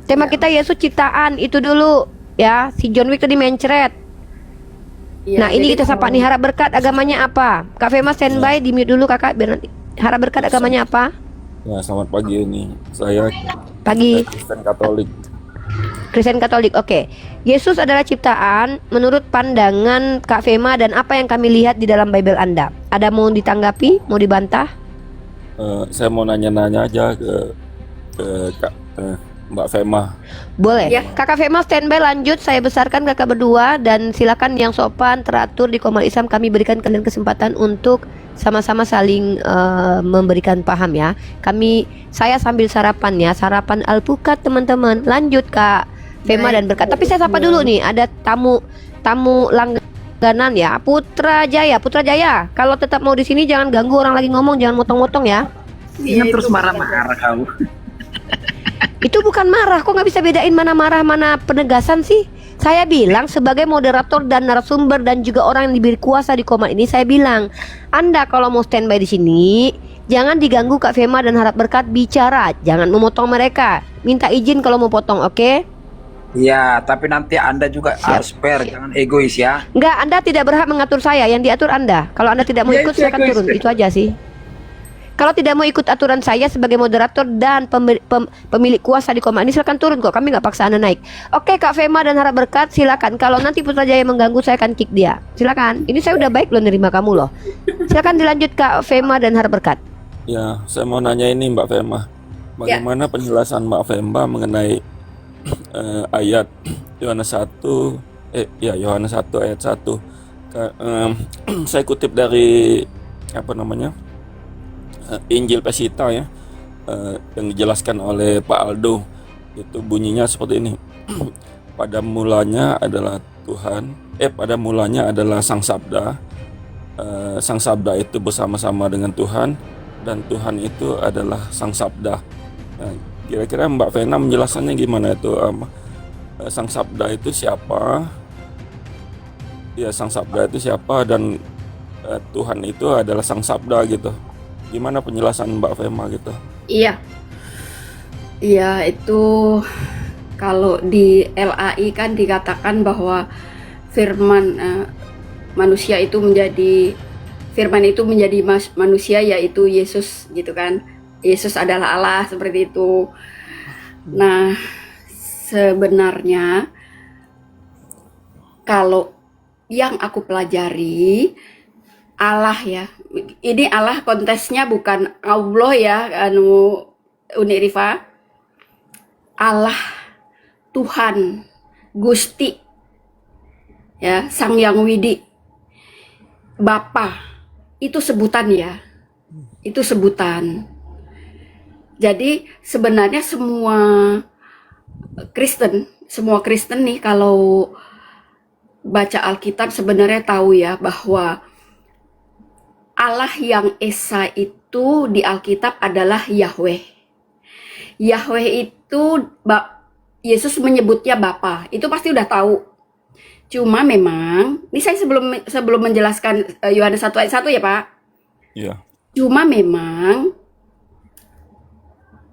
Tema kita Yesus ciptaan itu dulu ya. Si John Wick tadi mencret. Nah ini kita sapa nih, harap berkat agamanya apa? Kak Fema standby di mute dulu kakak biar nanti. Harap berkat agamanya apa? Ya, selamat pagi ini. Saya Pagi. Kristen Katolik. Kristen Katolik. Oke. Yesus adalah ciptaan menurut pandangan Kak Fema dan apa yang kami lihat di dalam Bible Anda. Ada mau ditanggapi, mau dibantah? Saya mau nanya-nanya aja ke Mbak Fema. Boleh. Ya. Kakak Fema standby, lanjut. Saya besarkan kakak berdua dan silakan yang sopan teratur di Komal Islam, kami berikan kalian kesempatan untuk sama-sama saling memberikan paham ya. Saya sambil sarapan ya, sarapan alpukat teman-teman. Lanjut Kak Fema dan Berkat. Tapi saya sapa dulu nih, ada tamu langganan ya, Putra Jaya. Putra Jaya, kalau tetap mau di sini jangan ganggu orang lagi ngomong, jangan motong-motong ya. Iya, terus itu marah-marah kamu. Itu bukan marah, kok nggak bisa bedain mana marah mana penegasan sih? Saya bilang sebagai moderator dan narasumber dan juga orang yang diberi kuasa di Komal ini, saya bilang Anda kalau mau standby di sini jangan diganggu Kak Fema dan Harap Berkat bicara, jangan memotong mereka. Minta izin kalau mau potong, oke? Iya, tapi nanti Anda juga harus fair, jangan egois ya. Enggak, Anda tidak berhak mengatur saya, yang diatur Anda. Kalau Anda tidak mau ikut, saya akan turun, itu aja sih. Kalau tidak mau ikut aturan saya sebagai moderator dan pemilik kuasa di Komal ini, silakan turun kok. Kami nggak paksa Anda naik. Oke, Kak Fema dan Harap Berkat, silakan. Kalau nanti Putra Jaya mengganggu, saya akan kick dia. Silakan. Ini saya udah baik loh nerima kamu loh. Silakan dilanjut Kak Fema dan Harap Berkat. Ya, saya mau nanya ini Mbak Fema. Bagaimana penjelasan Mbak Fema mengenai ayat Yohanes 1 Yohanes 1 ayat 1. Saya kutip dari Injil Pesita ya, yang dijelaskan oleh Pak Aldo. Itu bunyinya seperti ini. Pada mulanya adalah pada mulanya adalah Sang Sabda. Sang Sabda itu bersama-sama dengan Tuhan, dan Tuhan itu adalah Sang Sabda. Nah, kira-kira Mbak Vena menjelaskannya gimana itu? Sang Sabda itu siapa? Ya, Sang Sabda itu siapa, dan Tuhan itu adalah Sang Sabda gitu. Gimana penjelasan Mbak Fema gitu? Iya. Iya, itu kalau di LAI kan dikatakan bahwa manusia itu menjadi manusia, yaitu Yesus gitu kan. Yesus adalah Allah, seperti itu. Nah, sebenarnya kalau yang aku pelajari, Allah ya, ini Allah kontesnya bukan Allah ya, Uni Rifa. Allah, Tuhan, Gusti, ya, Sang Yang Widi, Bapa, itu sebutan ya, itu sebutan. Jadi sebenarnya semua Kristen nih kalau baca Alkitab sebenarnya tahu ya bahwa Allah yang Esa itu di Alkitab adalah Yahweh. Yahweh itu Yesus menyebutnya Bapa. Itu pasti udah tahu. Cuma memang, ini saya sebelum menjelaskan Yohanes 1 ayat 1 ya, Pak. Iya. Cuma memang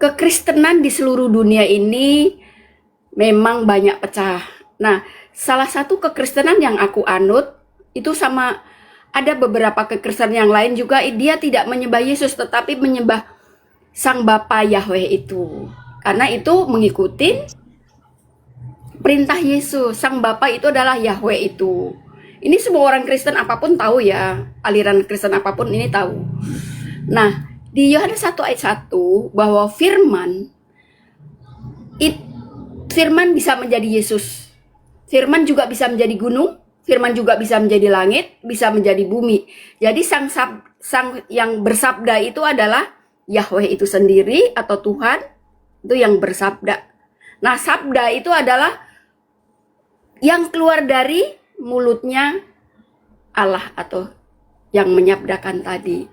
kekristenan di seluruh dunia ini memang banyak pecah. Nah, salah satu kekristenan yang aku anut itu sama ada beberapa kekristenan yang lain juga, dia tidak menyembah Yesus tetapi menyembah Sang Bapa Yahweh itu. Karena itu mengikuti perintah Yesus. Sang Bapa itu adalah Yahweh itu. Ini semua orang Kristen apapun tahu ya, aliran Kristen apapun ini tahu. Nah, di Yohanes 1 ayat 1 bahwa firman bisa menjadi Yesus. Firman juga bisa menjadi gunung. Firman juga bisa menjadi langit, bisa menjadi bumi. Jadi sang yang bersabda itu adalah Yahweh itu sendiri atau Tuhan itu yang bersabda. Nah, sabda itu adalah yang keluar dari mulutnya Allah atau yang menyabdakan tadi.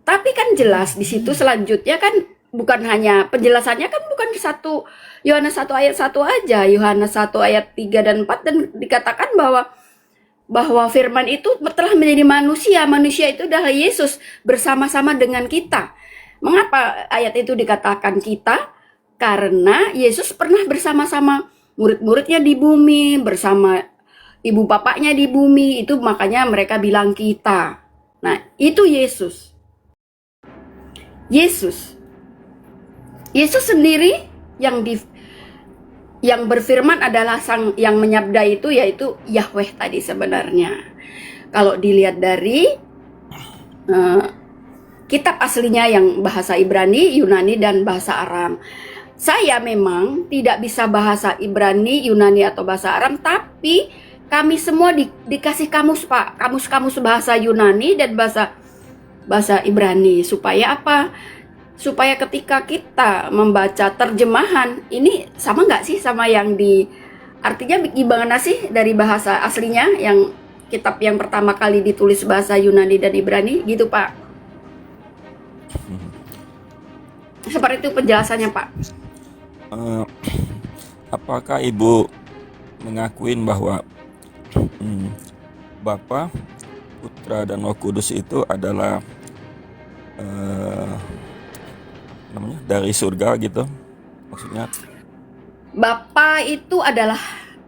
Tapi kan jelas di situ selanjutnya kan bukan hanya penjelasannya kan bukan Yohanes 1 ayat 1 aja, Yohanes 1 ayat 3 dan 4 dan dikatakan bahwa firman itu telah menjadi manusia. Manusia itu adalah Yesus bersama-sama dengan kita. Mengapa ayat itu dikatakan kita? Karena Yesus pernah bersama-sama murid-muridnya di bumi, bersama ibu bapaknya di bumi, itu makanya mereka bilang kita. Nah, itu Yesus. Yesus sendiri yang yang berfirman adalah sang yang menyabda itu, yaitu Yahweh tadi sebenarnya. Kalau dilihat dari kitab aslinya yang bahasa Ibrani, Yunani, dan bahasa Aram. Saya memang tidak bisa bahasa Ibrani, Yunani, atau bahasa Aram, tapi kami semua dikasih kamus, Pak. Kamus-kamus bahasa Yunani dan bahasa Ibrani. Supaya apa? Supaya ketika kita membaca terjemahan, ini sama nggak sih sama yang artinya gimana sih dari bahasa aslinya, yang kitab yang pertama kali ditulis bahasa Yunani dan Ibrani, gitu Pak. Seperti itu penjelasannya Pak. Apakah Ibu mengakuin bahwa Bapa, Putra, dan Roh Kudus itu adalah dari surga gitu? Maksudnya Bapa itu adalah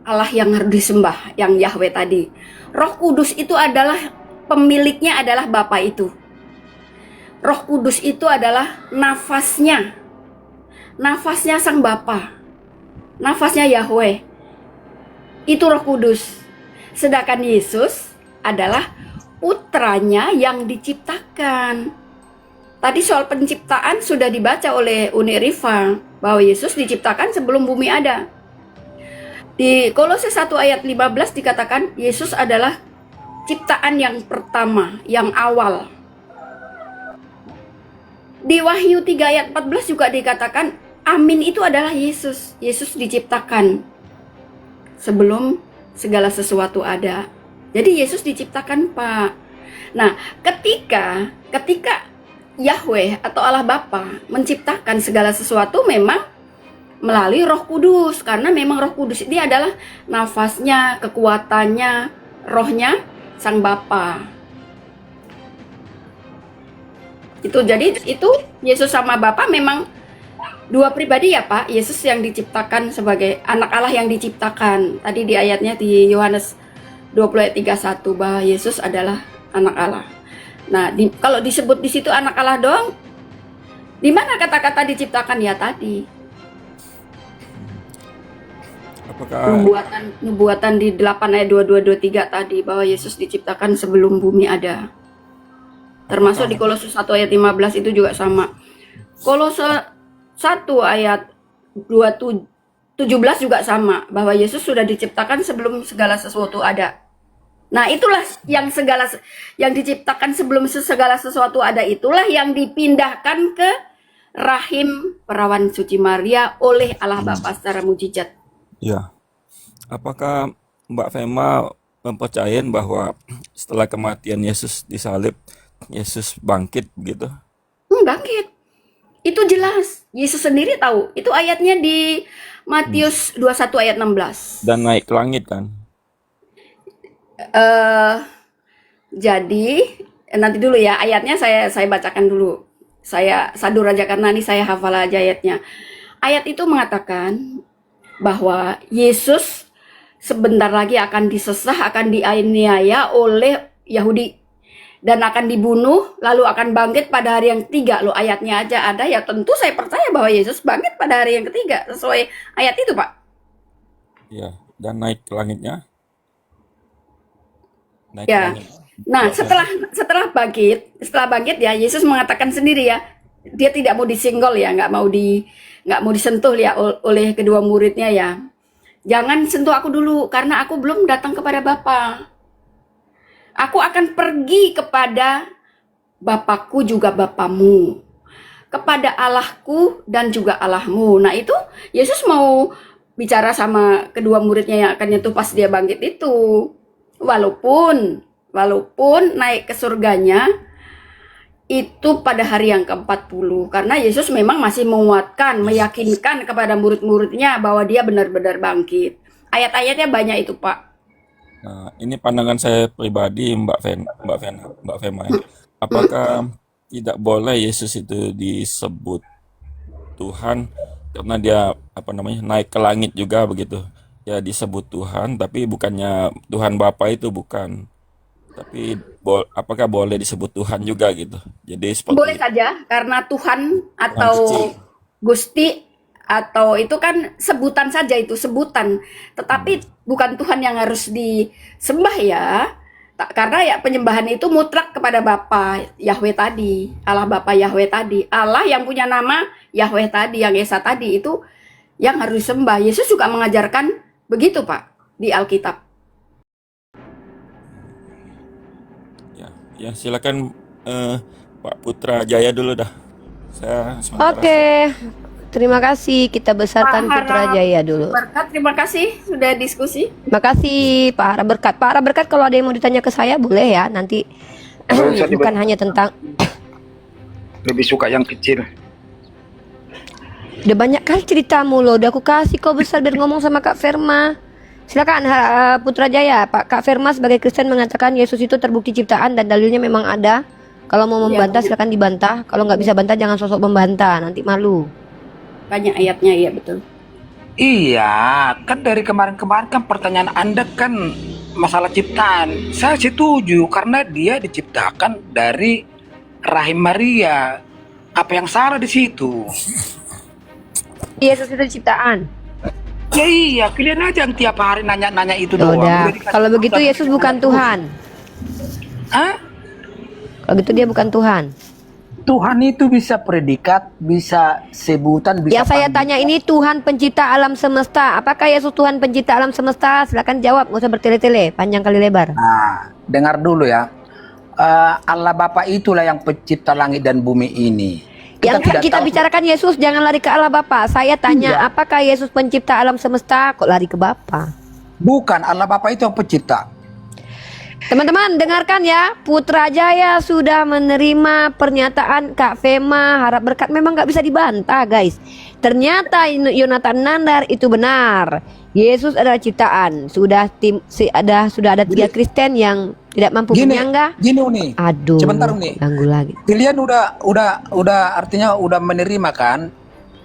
Allah yang harus disembah, yang Yahweh tadi. Roh Kudus itu adalah pemiliknya, adalah Bapa itu. Roh Kudus itu adalah nafasnya sang Bapa, nafasnya Yahweh. Itu Roh Kudus. Sedangkan Yesus adalah putranya yang diciptakan. Tadi soal penciptaan sudah dibaca oleh Uni Rifa, bahwa Yesus diciptakan sebelum bumi ada. Di Kolose 1 ayat 15 dikatakan Yesus adalah ciptaan yang pertama, yang awal. Di Wahyu 3 ayat 14 juga dikatakan Amin itu adalah Yesus. Yesus diciptakan sebelum segala sesuatu ada. Jadi Yesus diciptakan, Pak. Nah, ketika Yahweh atau Allah Bapa menciptakan segala sesuatu memang melalui Roh Kudus, karena memang Roh Kudus ini adalah nafasnya, kekuatannya, rohnya sang Bapa. Jadi itu Yesus sama Bapa memang dua pribadi ya Pak. Yesus yang diciptakan sebagai anak Allah yang diciptakan. Tadi di ayatnya di Yohanes 20 ayat 31 bahwa Yesus adalah anak Allah. Nah, kalau disebut di situ anak Allah doang, di mana kata-kata diciptakan ya tadi? apakah Nubuatan di 8 ayat 22 23 tadi bahwa Yesus diciptakan sebelum bumi ada. Termasuk di Kolose 1 ayat 15 itu juga sama. Kolose 1 ayat 17 juga sama, bahwa Yesus sudah diciptakan sebelum segala sesuatu ada. Nah, itulah yang diciptakan sebelum segala sesuatu ada, itulah yang dipindahkan ke rahim perawan suci Maria oleh Allah Bapa secara mujizat. ya, apakah Mbak Fema mempercayai bahwa setelah kematian Yesus disalib, Yesus bangkit begitu? Bangkit. Itu jelas. Yesus sendiri tahu. Itu ayatnya di Matius 21 ayat 16. Dan naik ke langit kan? Jadi nanti dulu ya ayatnya saya bacakan dulu. Saya sadur aja karena ini saya hafal aja ayatnya. Ayat itu mengatakan bahwa Yesus sebentar lagi akan disesah, akan dianiaya oleh Yahudi dan akan dibunuh, lalu akan bangkit pada hari yang ketiga. Loh, ayatnya aja ada ya, tentu saya percaya bahwa Yesus bangkit pada hari yang ketiga sesuai ayat itu, Pak. Ya, dan naik ke langitnya? Naik ke Ya. langit. Nah, setelah bangkit ya, Yesus mengatakan sendiri ya, dia tidak mau disinggol ya, nggak mau disentuh ya oleh kedua muridnya ya. Jangan sentuh aku dulu karena aku belum datang kepada Bapa. Aku akan pergi kepada Bapakku juga Bapamu, kepada Allahku dan juga Allahmu. Nah, itu Yesus mau bicara sama kedua muridnya yang akan nyentuh pas dia bangkit itu. Walaupun naik ke surganya itu pada hari yang ke-40, karena Yesus memang masih menguatkan, meyakinkan kepada murid-muridnya bahwa dia benar-benar bangkit. Ayat-ayatnya banyak itu, Pak. Nah, ini pandangan saya pribadi, Mbak Fema. Ya. Apakah tidak boleh Yesus itu disebut Tuhan karena dia naik ke langit juga begitu? Ya disebut Tuhan, tapi bukannya Tuhan Bapa itu bukan. Tapi apakah boleh disebut Tuhan juga gitu? Jadi seperti Boleh saja karena Tuhan atau suci. Gusti atau itu kan sebutan saja, itu sebutan. Tetapi bukan Tuhan yang harus disembah ya. Karena ya penyembahan itu mutlak kepada Bapa Yahweh tadi, Allah Bapa Yahweh tadi, Allah yang punya nama Yahweh tadi, yang Esa tadi itu yang harus disembah. Yesus juga mengajarkan begitu Pak di Alkitab. Ya silakan Pak Putra Jaya dulu dah. Saya sementara. Oke, terima kasih. Kita besarkan Pak Putra Harap Jaya dulu. Berkat, terima kasih sudah diskusi. Terima kasih Pak Harap Berkat. Pak Harap Berkat, kalau ada yang mau ditanya ke saya boleh ya. Nanti bukan hanya tentang, Lebih suka yang kecil. udah banyak kali ceritamu loh. Udah aku kasih kau besar biar ngomong sama Kak Ferma. Silakan Putra Jaya. Pak Kak Ferma sebagai Kristen mengatakan Yesus itu terbukti ciptaan dan dalilnya memang ada. Kalau mau membantah silakan dibantah. Kalau nggak bisa bantah jangan sosok membantah, nanti malu. Banyak ayatnya, iya betul. Iya, kan dari kemarin-kemarin kan pertanyaan Anda kan masalah ciptaan. Saya setuju karena dia diciptakan dari rahim Maria. Apa yang salah di situ? Yesus itu ciptaan. Ya iya, kalian aja yang tiap hari nanya-nanya itu Ya doang. udah, Udah dikasih kalau begitu urusan Yesus bukan Tuhan. Hah? Kalau gitu dia bukan Tuhan. Tuhan itu bisa predikat, bisa sebutan, bisa Yang saya panggilan. tanya ini Tuhan pencipta alam semesta. Apakah Yesus Tuhan pencipta alam semesta? Silakan jawab, nggak usah bertele-tele, panjang kali lebar. Nah, dengar dulu ya. Allah Bapa itulah yang pencipta langit dan bumi ini. Yang tidak kita tahu- bicarakan Yesus, jangan lari ke Allah Bapa. Saya tanya, apakah Yesus pencipta alam semesta? Kok lari ke Bapa? Bukan, Allah Bapa itu yang pencipta. Teman-teman dengarkan ya, Putra Jaya sudah menerima pernyataan Kak Fema. Harap Berkat memang nggak bisa dibantah guys. Ternyata Yonatan Nandar itu benar. Yesus adalah ciptaan. Sudah ada 3 Kristen yang tidak mampu menyanggah. Gini Uni. Aduh, Sebentar Uni. ganggu lagi. Kalian udah artinya udah menerima kan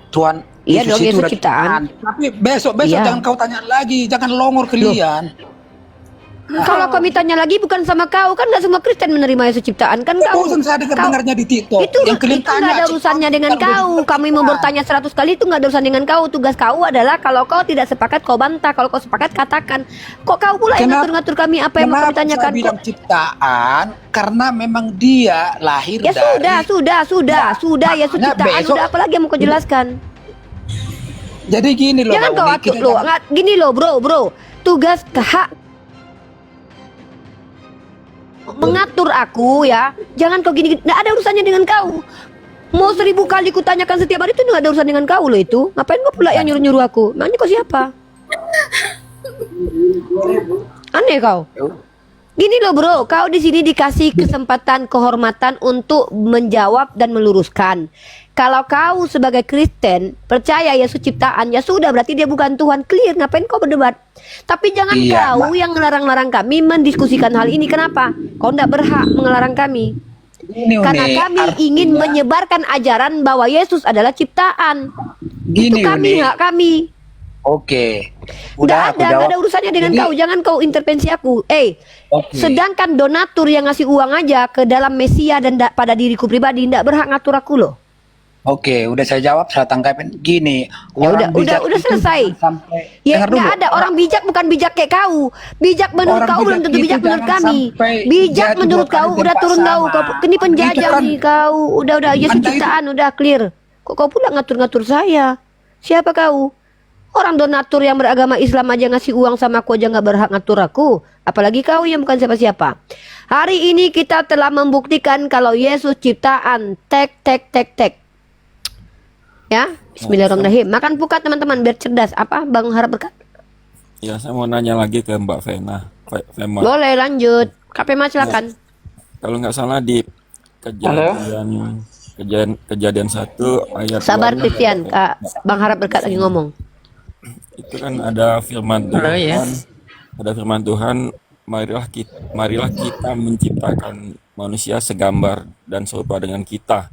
Tuhan Iya dong, itu Yesus udah ciptaan. Tapi besok Iya. jangan kau tanya lagi, jangan longor kalian. Kalau kami tanya lagi bukan sama kau, kan nggak semua Kristen menerima Yesus ciptaan kan kau. Bosan saya dengarnya di TikTok. Itu yang kalian nggak ada tanya, urusannya dengan ciptaan kau. begitu Kami mau ciptaan. bertanya 100 kali itu nggak ada urusan dengan kau. Tugas kau adalah kalau kau tidak sepakat kau bantah, kalau kau sepakat katakan. Kok kau pula yang ngatur-ngatur kami apa yang mau kami Kenapa tanyakan? saya bilang ciptaan? Karena memang dia lahir Ya dari. sudah Yesus makanya ciptaan. besok- Udah apa lagi yang mau kau jelaskan? Jadi gini loh, Jangan Mbak kau Uni, atur kita loh. jangan- Gini loh bro. Tugas hak mengatur aku ya. Jangan kau gini. Nggak ada urusannya dengan kau. Mau 1000 kali ku tanyakan setiap hari itu nggak ada urusan dengan kau loh itu. Ngapain kau pula yang nyuruh-nyuruh aku? Emangnya kau siapa? Aneh kau. Gini loh bro, kau di sini dikasih kesempatan kehormatan untuk menjawab dan meluruskan. Kalau kau sebagai Kristen percaya Yesus ciptaan, ya sudah berarti dia bukan Tuhan. Clear, ngapain kau berdebat? Tapi jangan Iya, kau yang ngelarang-larang kami mendiskusikan hal ini. Kenapa? Kau tidak berhak melarang kami. Gini, Uni, Karena kami ingin artinya- menyebarkan ajaran bahwa Yesus adalah ciptaan. Gini, Itu kami, Uni. hak kami. Oke. Nggak ada urusannya dengan Jadi- kau. Jangan kau intervensi aku. Oke. Sedangkan donatur yang ngasih uang aja ke dalam Mesia dan pada diriku pribadi ndak berhak ngatur aku loh. Oke, udah saya jawab, saya tangkapin. Gini, Ya orang bijak udah itu selesai. jangan sampai, Ya dengar nggak dulu. ada orang bijak bukan bijak kayak kau. Bijak menurut Orang kau belum bijak tentu itu bijak menurut jangan kami. sampai Bijak jadi menurut dua kali kau udah tempat turun kau. sama. Ini penjajah Itu kan- nih kau. Udah Yesus Anda itu- ciptaan udah clear. Kok kau pula ngatur-ngatur saya? Siapa kau? Orang donatur yang beragama Islam aja ngasih uang sama aku aja nggak berhak ngatur aku. Apalagi kau yang bukan siapa-siapa. Hari ini kita telah membuktikan kalau Yesus ciptaan. Tek. Ya, Bismillahirrahmanirrahim. Makan pukat teman-teman biar cerdas. Apa Bang Harap Berkat? Ya, saya mau nanya lagi ke Mbak Fema. Boleh lanjut. KP silakan. Kalau nggak salah di kejadian 1 ayat Sabar 2, Christian, Kak Bang Harap Berkat lagi ngomong. itu kan ada firman Tuhan. Ada firman Tuhan, marilah kita menciptakan manusia segambar dan serupa dengan kita.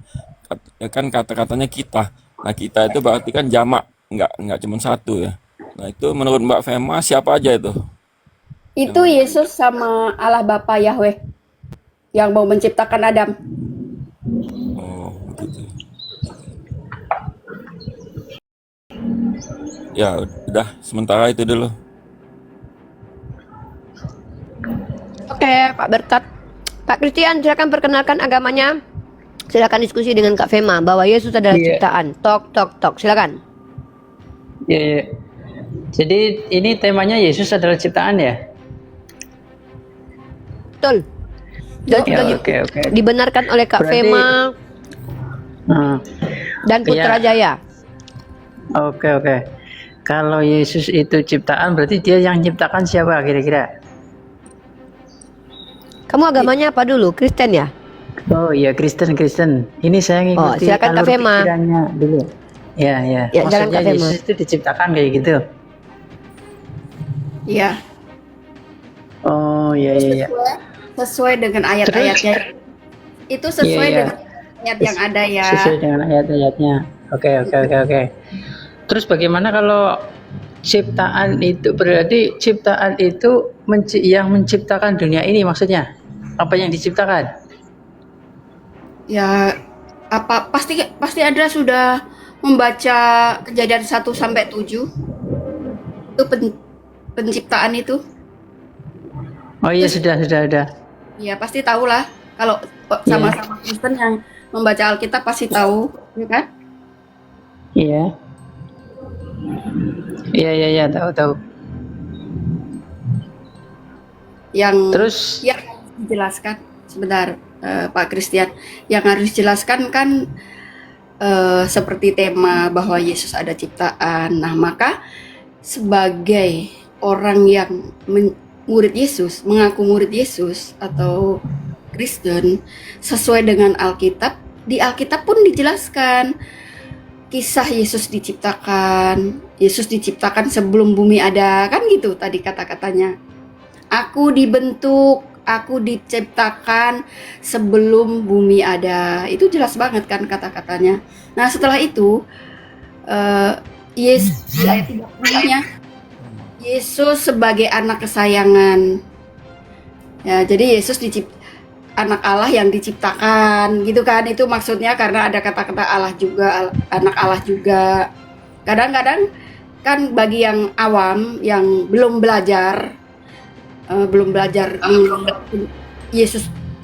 Kan kata-katanya kita. Nah, kita itu berarti kan jamak, nggak cuma satu ya. Nah, itu menurut Mbak Fema siapa aja itu? Itu Yesus sama Allah Bapa Yahweh yang mau menciptakan Adam. Oh, begitu. Ya udah sementara itu dulu. Oke, Pak Berkat. Pak Christian, silakan perkenalkan agamanya. Silakan diskusi dengan Kak Fema bahwa Yesus adalah Iya, ciptaan. Tok, silakan. iya, iya. Jadi ini temanya Yesus adalah ciptaan ya? Betul. Dan Ya, sudah oke, oke. dibenarkan oleh Kak Berarti, Fema hmm, dan Putra ya, Jaya. oke, oke. Kalau Yesus itu ciptaan, berarti dia yang ciptakan siapa kira-kira? Kamu agamanya apa dulu? Kristen ya? Oh iya, Kristen, Kristen. Ini saya Oh, ngikuti silakan Kak alur Fema. pikirannya dulu. Ya, ya. Ya, silakan Maksudnya Kak Fema. Yesus itu diciptakan kayak gitu. Iya, Oh iya, iya, iya. sesuai dengan ayat-ayatnya. Itu Iya, sesuai iya. dengan ayat yang ada ya. Sesuai dengan ayat-ayatnya. Oke, oke, oke, oke. Terus bagaimana kalau ciptaan itu, berarti ciptaan itu yang menciptakan dunia ini maksudnya? Apa yang diciptakan? Ya, apa pasti Andra sudah membaca Kejadian 1 sampai 7. Itu penciptaan itu. Oh iya, sudah. Ya, pasti tahu lah. Kalau sama-sama Kristen yang membaca Alkitab pasti tahu, ya kan? Iya. Iya, tahu. Yang Terus, yang harus dijelaskan sebentar, Pak Christian. Yang harus dijelaskan kan seperti tema bahwa Yesus ada ciptaan. Nah, maka sebagai orang yang murid Yesus, mengaku murid Yesus atau Kristen, sesuai dengan Alkitab, di Alkitab pun dijelaskan kisah Yesus diciptakan. Yesus diciptakan sebelum bumi ada, kan gitu tadi kata-katanya. Aku dibentuk, aku diciptakan sebelum bumi ada. Itu jelas banget kan kata-katanya. Nah, setelah itu Yesus di ayat 30-nya, Yesus sebagai anak kesayangan. Ya, jadi Yesus anak Allah yang diciptakan, gitu kan? Itu maksudnya karena ada kata-kata Allah juga, anak Allah juga. Kadang-kadang kan bagi yang awam yang belum belajar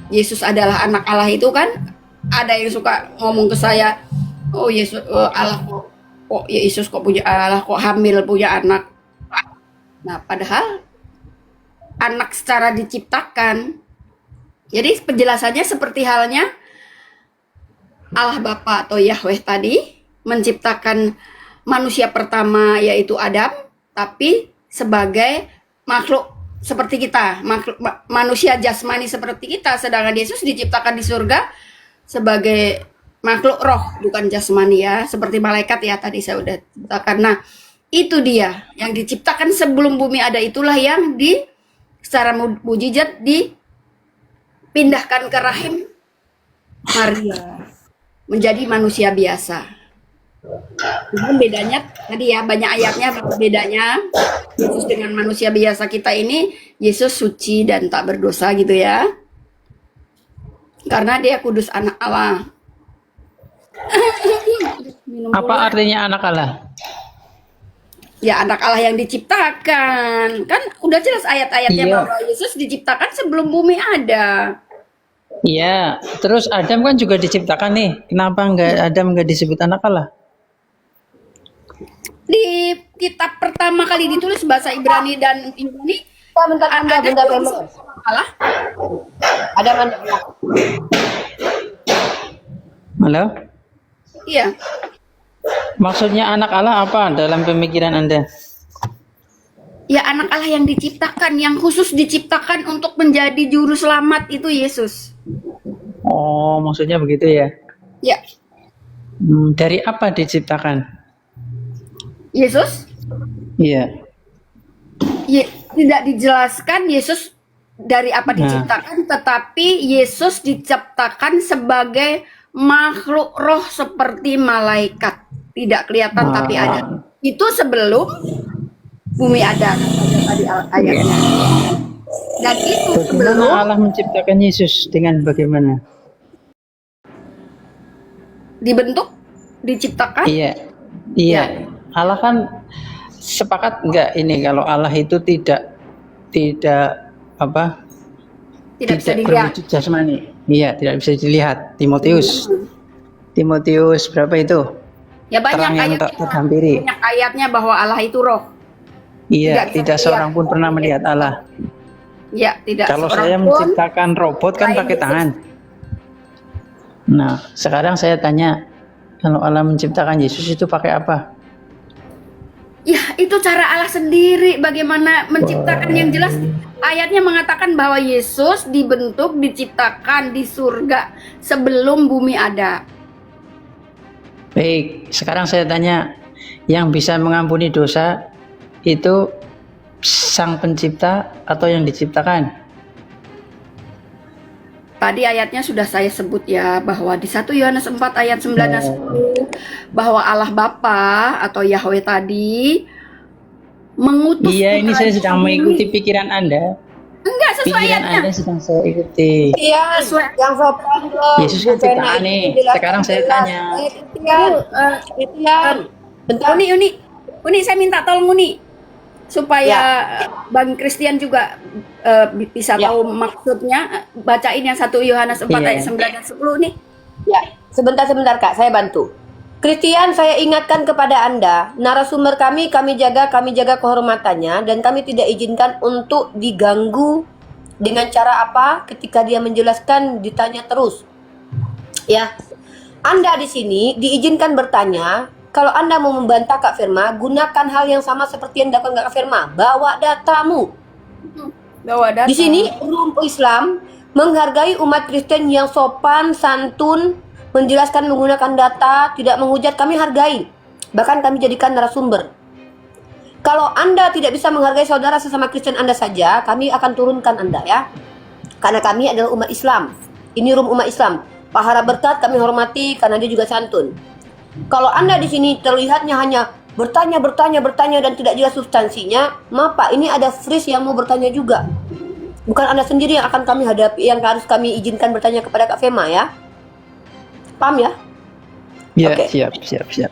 Yesus adalah anak Allah itu kan, ada yang suka ngomong ke saya, oh Yesus Allah kok Yesus kok punya Allah, kok hamil punya anak. Nah, padahal anak secara diciptakan. Jadi penjelasannya seperti halnya Allah Bapa atau Yahweh tadi menciptakan manusia pertama yaitu Adam, tapi sebagai makhluk seperti kita, manusia jasmani seperti kita, sedangkan Yesus diciptakan di surga sebagai makhluk roh, bukan jasmani ya, seperti malaikat ya tadi saya udah ceritakan. Nah, itu dia yang diciptakan sebelum bumi ada, itulah yang secara mujizat dipindahkan ke rahim Maria menjadi manusia biasa. Cuman bedanya tadi ya, banyak ayatnya bedanya. Yesus dengan manusia biasa kita ini, Yesus suci dan tak berdosa gitu ya. Karena dia kudus anak Allah. apa artinya anak Allah? Ya, anak Allah yang diciptakan. Kan udah jelas ayat-ayatnya Iya. bahwa Yesus diciptakan sebelum bumi ada. Iya. Terus Adam kan juga diciptakan nih. Kenapa Adam nggak disebut anak Allah? Di kitab pertama kali ditulis bahasa Ibrani dan Yunani, Bentar, Fema. Allah. Ada mana? Halo? Iya. Maksudnya anak Allah apa dalam pemikiran Anda? Ya, anak Allah yang diciptakan, yang khusus diciptakan untuk menjadi juru selamat itu Yesus. Oh, maksudnya begitu ya? Ya, Dari apa diciptakan? Yesus Iya. tidak dijelaskan Yesus dari apa diciptakan, tetapi Yesus diciptakan sebagai makhluk roh seperti malaikat. Tidak kelihatan tapi ada. Itu sebelum bumi ada tadi ayatnya. Dan itu Bagaimana sebelum Allah menciptakan Yesus dengan bagaimana? dibentuk, diciptakan. Iya. Iya. Allah kan sepakat enggak ini kalau Allah itu tidak apa? Tidak bisa Tidak dilihat. berwujud jasmani. Iya, tidak bisa dilihat. Timotius berapa itu? Ya banyak Terang yang tak ayatnya. terhampiri. Banyak ayatnya bahwa Allah itu roh. Iya, Tidak bisa tidak dilihat. seorang pun pernah melihat Allah. Ya, tidak Kalau seorang saya pun. menciptakan robot kan selain pakai Yesus. tangan. Nah, sekarang saya tanya, kalau Allah menciptakan Yesus itu pakai apa? Ya, itu cara Allah sendiri bagaimana menciptakan. Yang jelas ayatnya mengatakan bahwa Yesus dibentuk, diciptakan di surga sebelum bumi ada. Baik, sekarang saya tanya, yang bisa mengampuni dosa itu Sang Pencipta atau yang diciptakan? Tadi ayatnya sudah saya sebut ya, bahwa di 1 Yohanes 4 ayat 9 dan 10 bahwa Allah Bapa atau Yahweh tadi mengutus Iya, ini saya sedang putranya. mengikuti pikiran Anda. Enggak sesuai Pikiran ayatnya. Anda sedang saya ikuti. Sesuai. Yang sopan dong. Yesus kan Bu Vena ciptaan itu nih. menjelaskan Sekarang saya jelas. tanya. Christian. Bentar. Uni saya minta tolong Uni supaya Bang Christian juga bisa Ya. tahu maksudnya. Bacain yang 1 Yohanes 4 Iya. ayat 9 dan 10 nih. Ya, sebentar Kak, saya bantu. Christian, saya ingatkan kepada Anda, narasumber kami jaga kehormatannya dan kami tidak izinkan untuk diganggu dengan cara apa ketika dia menjelaskan ditanya terus. Ya. Anda di sini diizinkan bertanya. Kalau Anda mau membantah Kak Firma, gunakan hal yang sama seperti yang dilakukan Kak Firma. Bawa datamu. Bawa data. Di sini umat Islam menghargai umat Kristen yang sopan, santun, menjelaskan menggunakan data, tidak menghujat, kami hargai. Bahkan kami jadikan narasumber. Kalau Anda tidak bisa menghargai saudara sesama Kristen Anda saja, kami akan turunkan Anda ya. Karena kami adalah umat Islam. Ini room umat Islam. Pak Harap Berkat kami hormati karena dia juga santun. Kalau Anda di sini terlihatnya hanya bertanya dan tidak jelas substansinya, maaf Pak, ini ada freeze yang mau bertanya juga. Bukan Anda sendiri yang akan kami hadapi, yang harus kami izinkan bertanya kepada Kak Fema ya. Paham ya? Ya, Oke. siap.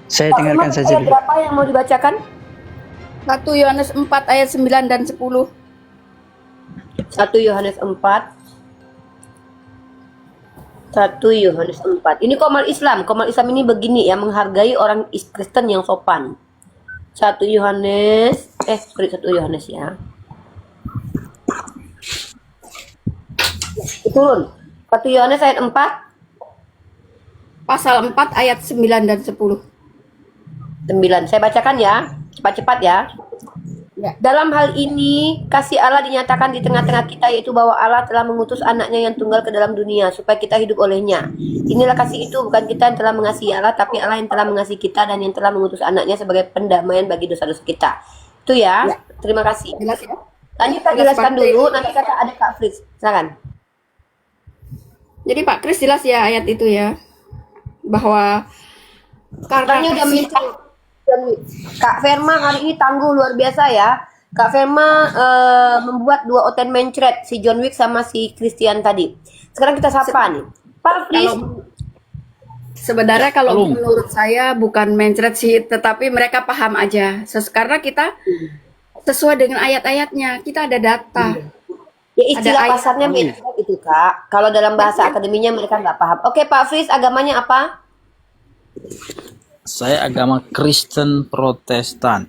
Saya Pak dengarkan Fema, saja ayat dulu. berapa yang mau dibacakan? 1 Yohanes 4 ayat 9 dan 10. 1 Yohanes 4. 1 Yohanes 4. Ini Komal Islam. Komal Islam ini begini ya, menghargai orang Kristen yang sopan. 1 Yohanes, 1 Yohanes ya. Turun. 1 Yohanes ayat 4. Pasal 4 ayat 9 dan 10. 9. Saya bacakan ya. Cepat-cepat ya. Ya. Dalam hal ini, kasih Allah dinyatakan di tengah-tengah kita, yaitu bahwa Allah telah mengutus anaknya yang tunggal ke dalam dunia, supaya kita hidup olehnya. Inilah kasih itu, bukan kita yang telah mengasihi Allah, tapi Allah yang telah mengasihi kita dan yang telah mengutus anaknya sebagai pendamaian bagi dosa-dosa kita. Itu ya. Terima kasih. Jelas ya? Lanjut kita jelaskan dulu, nanti kata ada Kak Fritz. Silakan. Jadi Pak Kris jelas ya ayat itu ya. Bahwa Karena udah kasih- minta Kak Firma hari ini tangguh luar biasa ya. Kak Firma membuat 2 oten mencret, si John Wick sama si Christian tadi. Sekarang kita sapa nih. Pak Fris, Sebenarnya kalau menurut saya bukan mencret sih, tetapi mereka paham aja. Karena kita sesuai dengan ayat-ayatnya, kita ada data. ya istilah ada ayat. pasarnya mencret itu Kak. Kalau dalam bahasa akademinya mereka nggak paham. Oke Pak Fris, agamanya apa? Saya agama Kristen Protestan.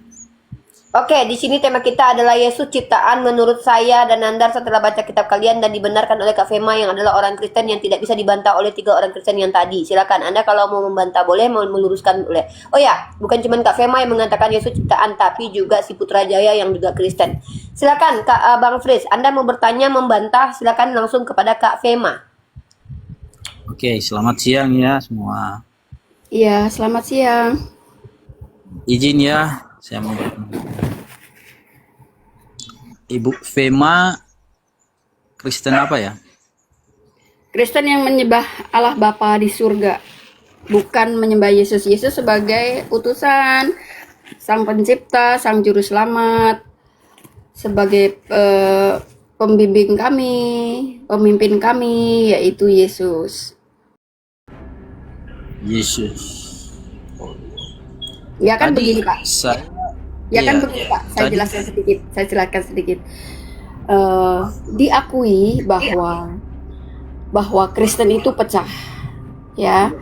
Oke, di sini tema kita adalah Yesus ciptaan menurut saya dan Nandar setelah baca kitab kalian dan dibenarkan oleh Kak Fema yang adalah orang Kristen yang tidak bisa dibantah oleh 3 orang Kristen yang tadi. Silakan Anda kalau mau membantah boleh, mau meluruskan boleh. Oh ya, bukan cuma Kak Fema yang mengatakan Yesus ciptaan, tapi juga si Putrajaya yang juga Kristen. Silakan Kak Bang Fris, Anda mau bertanya, membantah, silakan langsung kepada Kak Fema. Oke, selamat siang ya semua. Iya, selamat siang. Izin ya, saya mau bertanya. Ibu Fema Kristen apa ya? Kristen yang menyembah Allah Bapa di surga, bukan menyembah Yesus. Yesus sebagai utusan, Sang Pencipta, Sang Juru Selamat, sebagai pembimbing kami, pemimpin kami, yaitu Yesus. Yesus. Ya kan Tadi begini Pak. Ya kan Iya. begini Pak, saya Tadi jelaskan sedikit. Diakui bahwa Kristen itu pecah, ya.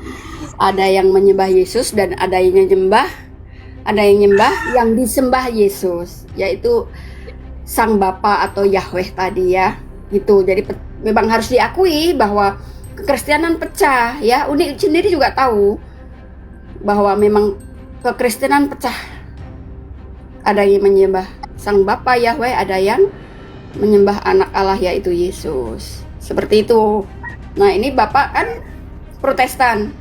Ada yang menyembah Yesus dan ada yang nyembah yang disembah Yesus, yaitu Sang Bapa atau Yahweh tadi ya. Gitu. Jadi memang harus diakui bahwa kekristenan pecah ya. Uni sendiri juga tahu bahwa memang kekristenan pecah. Ada yang menyembah Sang Bapa Yahweh, ada yang menyembah anak Allah yaitu Yesus. Seperti itu. Nah, ini Bapak kan Protestan.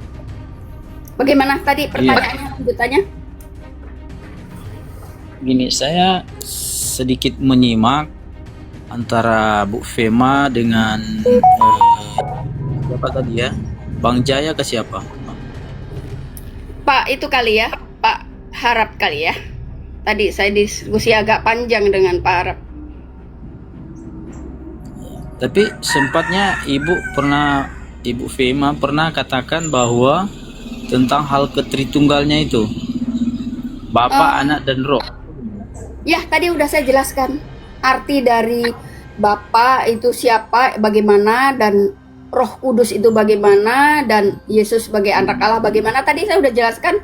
Bagaimana tadi pertanyaannya, lanjutannya? gini, saya sedikit menyimak antara Bu Fema dengan siapa tadi ya? Bang Jaya ke siapa? Pak itu kali ya, Pak Harap kali ya. Tadi saya diskusi agak panjang dengan Pak Harap. Tapi sempatnya Ibu Fema pernah katakan bahwa tentang hal ketritunggalnya itu, Bapa, Anak, dan Roh. Ya, tadi udah saya jelaskan arti dari Bapa itu siapa, bagaimana, dan Roh Kudus itu bagaimana, dan Yesus sebagai anak Allah bagaimana. Tadi saya udah jelaskan.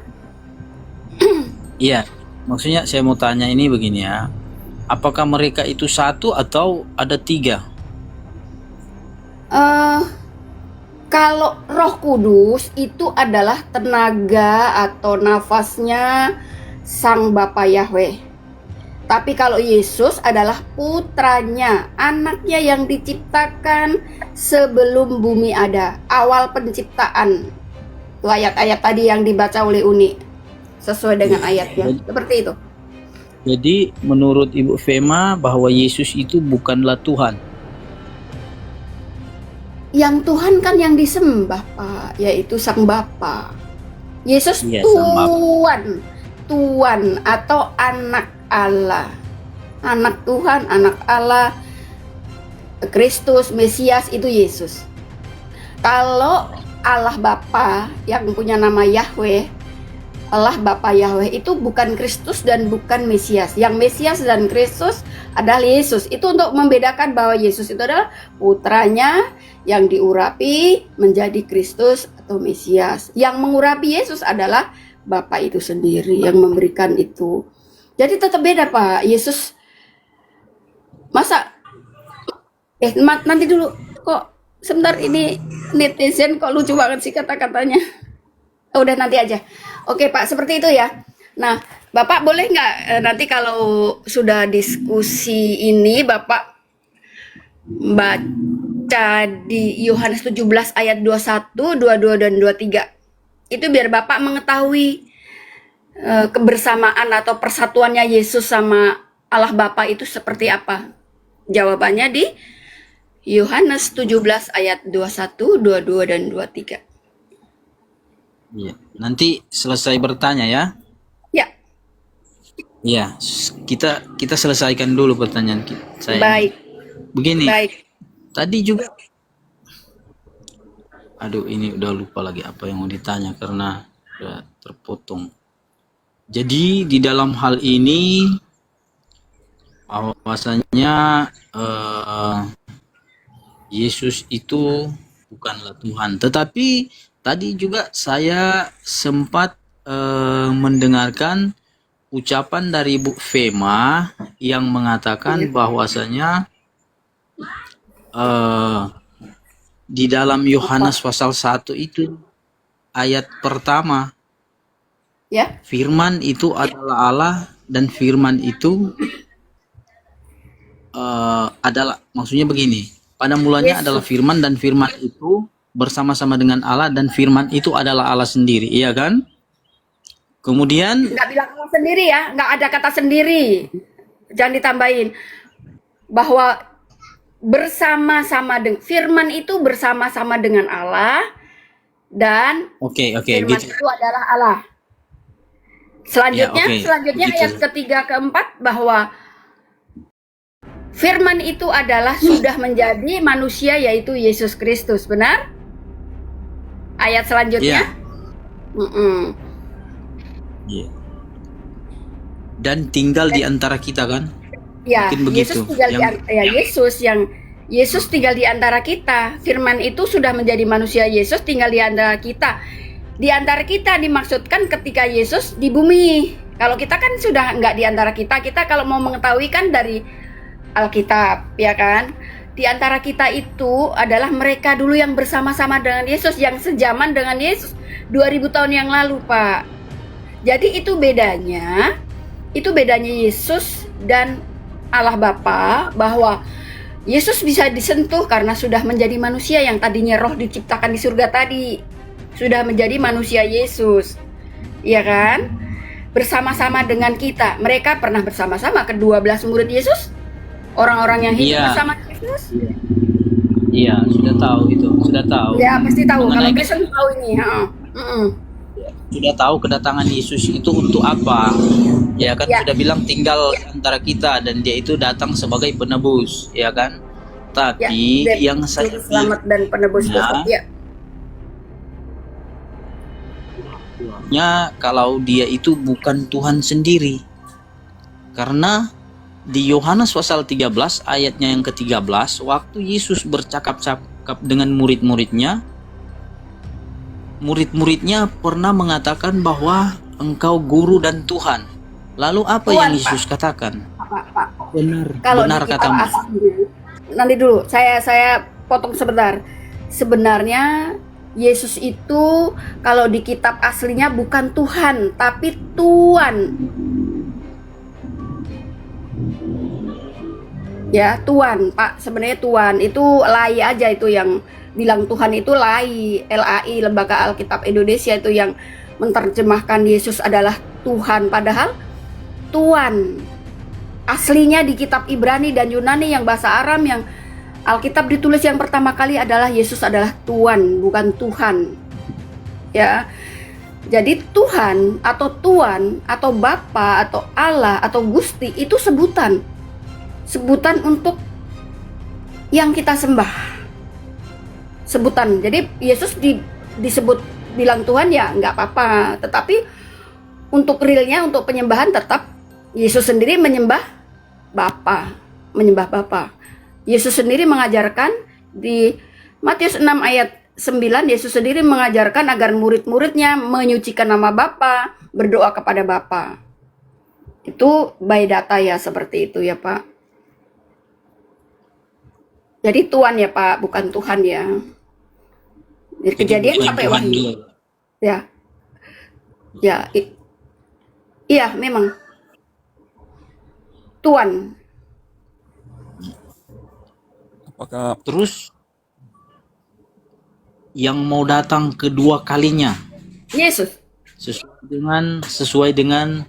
Iya, maksudnya saya mau tanya ini begini ya, apakah mereka itu satu atau ada tiga? Kalau Roh Kudus itu adalah tenaga atau nafasnya Sang Bapa Yahweh. Tapi kalau Yesus adalah putranya, anaknya yang diciptakan sebelum bumi ada, awal penciptaan. Itu ayat-ayat tadi yang dibaca oleh Uni, sesuai dengan ayatnya. Seperti itu. Jadi menurut Ibu Fema bahwa Yesus itu bukanlah Tuhan. Yang Tuhan kan yang disembah, Pak, yaitu Sang Bapa. Yesus Iya, Sang Bapa. Tuhan atau anak Allah. Anak Tuhan, anak Allah, Kristus, Mesias itu Yesus. Kalau Allah Bapa yang punya nama Yahweh, Allah Bapa Yahweh itu bukan Kristus dan bukan Mesias. Yang Mesias dan Kristus adalah Yesus. Itu untuk membedakan bahwa Yesus itu adalah putranya yang diurapi menjadi Kristus atau Mesias. Yang mengurapi Yesus adalah Bapa itu sendiri yang memberikan itu. Jadi tetap beda, Pak. Yesus masa nanti dulu, kok sebentar, ini netizen kok lucu banget sih kata-katanya. Udah nanti aja. Oke Pak, seperti itu ya. Nah, Bapak boleh nggak nanti kalau sudah diskusi ini Bapak baca di Yohanes 17 ayat 21, 22 dan 23. Itu biar Bapak mengetahui kebersamaan atau persatuannya Yesus sama Allah Bapa itu seperti apa. Jawabannya di Yohanes 17 ayat 21, 22 dan 23. Iya. Nanti selesai bertanya ya. Ya. Iya, kita selesaikan dulu pertanyaan saya. Baik. Begini. Baik. Tadi juga, aduh ini udah lupa lagi apa yang mau ditanya karena udah terpotong. Jadi di dalam hal ini bahwasanya Yesus itu bukanlah Tuhan, tetapi tadi juga saya sempat mendengarkan ucapan dari Bu Fema yang mengatakan bahwasanya di dalam Yohanes pasal 1 itu ayat pertama, ya, firman itu adalah Allah dan firman itu adalah, maksudnya begini, pada mulanya adalah firman dan firman itu bersama-sama dengan Allah dan firman itu adalah Allah sendiri, iya kan? Kemudian nggak bilang Allah sendiri ya, nggak ada kata sendiri, jangan ditambahin bahwa bersama-sama dengan firman itu bersama-sama dengan Allah dan oke, firman gitu. itu adalah Allah. Selanjutnya, Ya, oke, selanjutnya begitu. ayat ketiga keempat bahwa firman itu adalah sudah menjadi manusia yaitu Yesus Kristus, benar? Ayat selanjutnya. Iya. Iya. dan tinggal di antara kita kan? Ya, Mungkin begitu. Yesus tinggal di antara kita. Firman itu sudah menjadi manusia. Yesus tinggal di antara kita. Di antara kita dimaksudkan ketika Yesus di bumi. Kalau kita kan sudah nggak di antara kita. Kita kalau mau mengetahui kan dari Alkitab, ya kan? Di antara kita itu adalah mereka dulu yang bersama-sama dengan Yesus, yang sejaman dengan Yesus 2000 tahun yang lalu, Pak. Jadi itu bedanya Yesus dan Allah Bapa, bahwa Yesus bisa disentuh karena sudah menjadi manusia yang tadinya roh diciptakan di surga tadi. Sudah menjadi manusia Yesus. Iya kan? Bersama-sama dengan kita. Mereka pernah bersama-sama ke-12 murid Yesus? Orang-orang yang hidup bersama Yesus? Iya, sudah tahu itu, sudah tahu. Ya, pasti tahu. Kalau Mengenai Kristen tahu ini, sudah tahu kedatangan Yesus itu untuk apa? Ya kan, sudah bilang tinggal antara kita dan dia itu datang sebagai penebus, ya kan? Tapi yang saya selamat dan penebus dosa. Kalau dia itu bukan Tuhan sendiri. Karena di Yohanes pasal 13 ayatnya yang ke-13, waktu Yesus bercakap-cakap dengan murid-muridnya pernah mengatakan bahwa engkau guru dan Tuhan. Lalu apa Tuhan, yang Yesus katakan? Pak. Benar katamu. Nanti dulu, saya potong sebentar. Sebenarnya Yesus itu kalau di kitab aslinya bukan Tuhan, tapi Tuan. Ya, Tuan, Pak. Sebenarnya Tuan itu lai aja, itu yang bilang Tuhan itu lai. LAI, Lembaga Alkitab Indonesia, itu yang menerjemahkan Yesus adalah Tuhan, padahal Tuan aslinya di kitab Ibrani dan Yunani yang bahasa Aram, yang Alkitab ditulis yang pertama kali adalah Yesus adalah Tuan, bukan Tuhan. Ya. Jadi Tuhan atau Tuan atau Bapa atau Allah atau Gusti itu sebutan untuk yang kita sembah. Sebutan. Jadi Yesus disebut bilang Tuhan ya nggak apa-apa, tetapi untuk realnya, untuk penyembahan tetap Yesus sendiri menyembah Bapa. Yesus sendiri mengajarkan di Matius 6 ayat 9, Yesus sendiri mengajarkan agar murid-muridnya menyucikan nama Bapa, berdoa kepada Bapa. Itu by data ya, seperti itu ya Pak. Jadi Tuhan ya Pak, bukan Tuhan ya. Jadi Kejadian sampai Wahyu. Ya. Ya. Iya, memang. Tuhan. Apakah terus yang mau datang kedua kalinya? Yesus. Sesuai dengan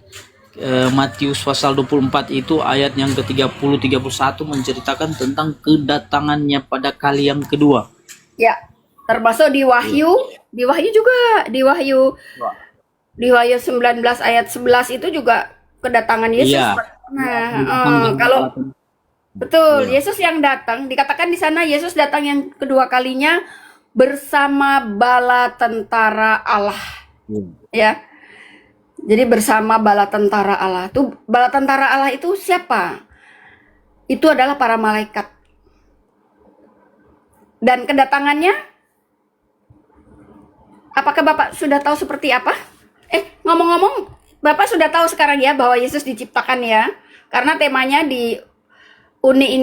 Matius pasal 24 itu ayat yang ke-30 31 menceritakan tentang kedatangannya pada kali yang kedua. Ya, termasuk di Wahyu, di Wahyu 19 ayat 11 itu juga kedatangan Yesus. Iya. Kalau betul, Yesus yang datang, dikatakan di sana Yesus datang yang kedua kalinya bersama bala tentara Allah. Ya. Jadi bersama bala tentara Allah. Tuh, bala tentara Allah itu siapa? Itu adalah para malaikat. Dan kedatangannya, apakah Bapak sudah tahu seperti apa? Ngomong-ngomong, Bapak sudah tahu sekarang ya bahwa Yesus diciptakan ya. Karena temanya di Uni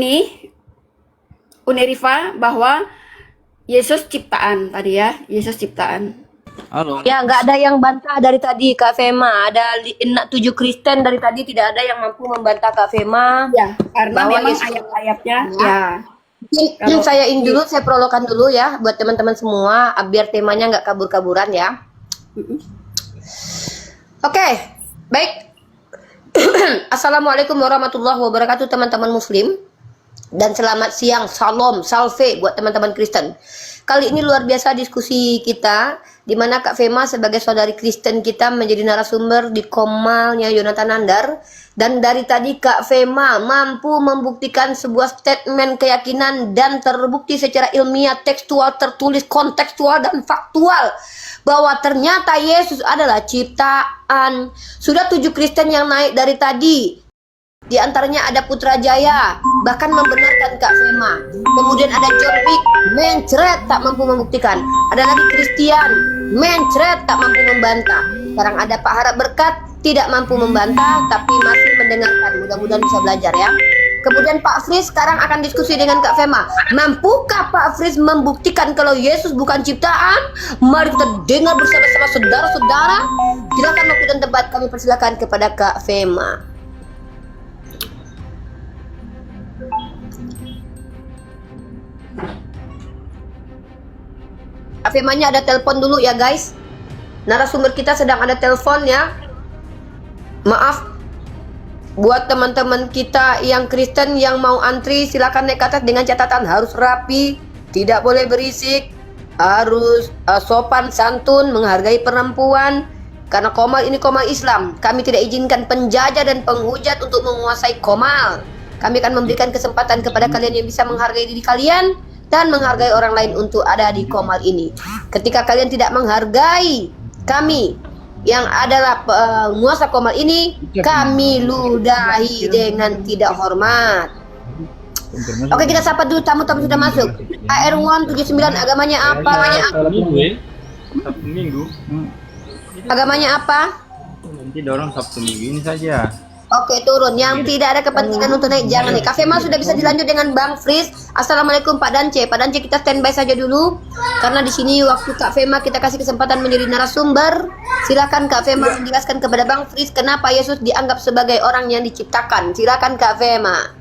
Rifa bahwa Yesus ciptaan tadi ya, Yesus ciptaan. Halo. Ya, nggak ada yang bantah dari tadi Kak Fema. Ada 7 Kristen dari tadi, tidak ada yang mampu membantah Kak Fema. Ya, karena bahwa memang Yesus ayat-ayatnya ya. Mungkin saya ini dulu, saya prologan dulu ya buat teman-teman semua, biar temanya nggak kabur-kaburan ya. Oke, baik. Assalamualaikum warahmatullahi wabarakatuh teman-teman muslim. Dan selamat siang, salam, salve buat teman-teman Kristen. Kali ini luar biasa diskusi kita di mana Kak Fema sebagai saudari Kristen kita menjadi narasumber di Komalnya Yonatan Nandar. Dan dari tadi Kak Fema mampu membuktikan sebuah statement keyakinan dan terbukti secara ilmiah, tekstual, tertulis, kontekstual, dan faktual bahwa ternyata Yesus adalah ciptaan. Sudah 7 Kristen yang naik dari tadi. Di antaranya ada Putrajaya, bahkan membenarkan Kak Fema. Kemudian ada John Wick, mencret tak mampu membuktikan. Ada lagi Christian, mencret tak mampu membantah. Sekarang ada Pak Harap Berkat, tidak mampu membantah tapi masih mendengarkan. Mudah-mudahan bisa belajar ya. Kemudian Pak Fris sekarang akan diskusi dengan Kak Fema. Mampukah Pak Fris membuktikan kalau Yesus bukan ciptaan? Mari kita dengar bersama-sama saudara-saudara. Silakan waktu dan tempat kami persilakan kepada Kak Fema. Kak Femanya ada telepon dulu ya guys. Narasumber kita sedang ada telepon ya. Maaf. Buat teman-teman kita yang Kristen yang mau antri, silakan naik ke atas dengan catatan harus rapi, tidak boleh berisik, harus sopan santun, menghargai perempuan. Karena Komal ini Komal Islam. Kami tidak izinkan penjajah dan penghujat untuk menguasai Komal. Kami akan memberikan kesempatan kepada kalian yang bisa menghargai diri kalian dan menghargai orang lain untuk ada di Komal ini. Ketika kalian tidak menghargai kami yang adalah penguasa Komal ini, kami ludahi dengan tidak hormat. Oke, kita sapa dulu tamu-tamu sudah masuk. AR179 agamanya apa? Sabtu Minggu. Agamanya apa? Nanti dorong Sabtu Minggu ini saja. Oke, turun. Yang tidak ada kepentingan untuk naik jangan nih. Kak Fema sudah bisa dilanjut dengan Bang Fris. Assalamualaikum Pak Dance. Pak Dance kita standby saja dulu karena di sini waktu Kak Fema kita kasih kesempatan menjadi narasumber. Silakan Kak Fema menjelaskan kepada Bang Fris kenapa Yesus dianggap sebagai orang yang diciptakan. Silakan Kak Fema.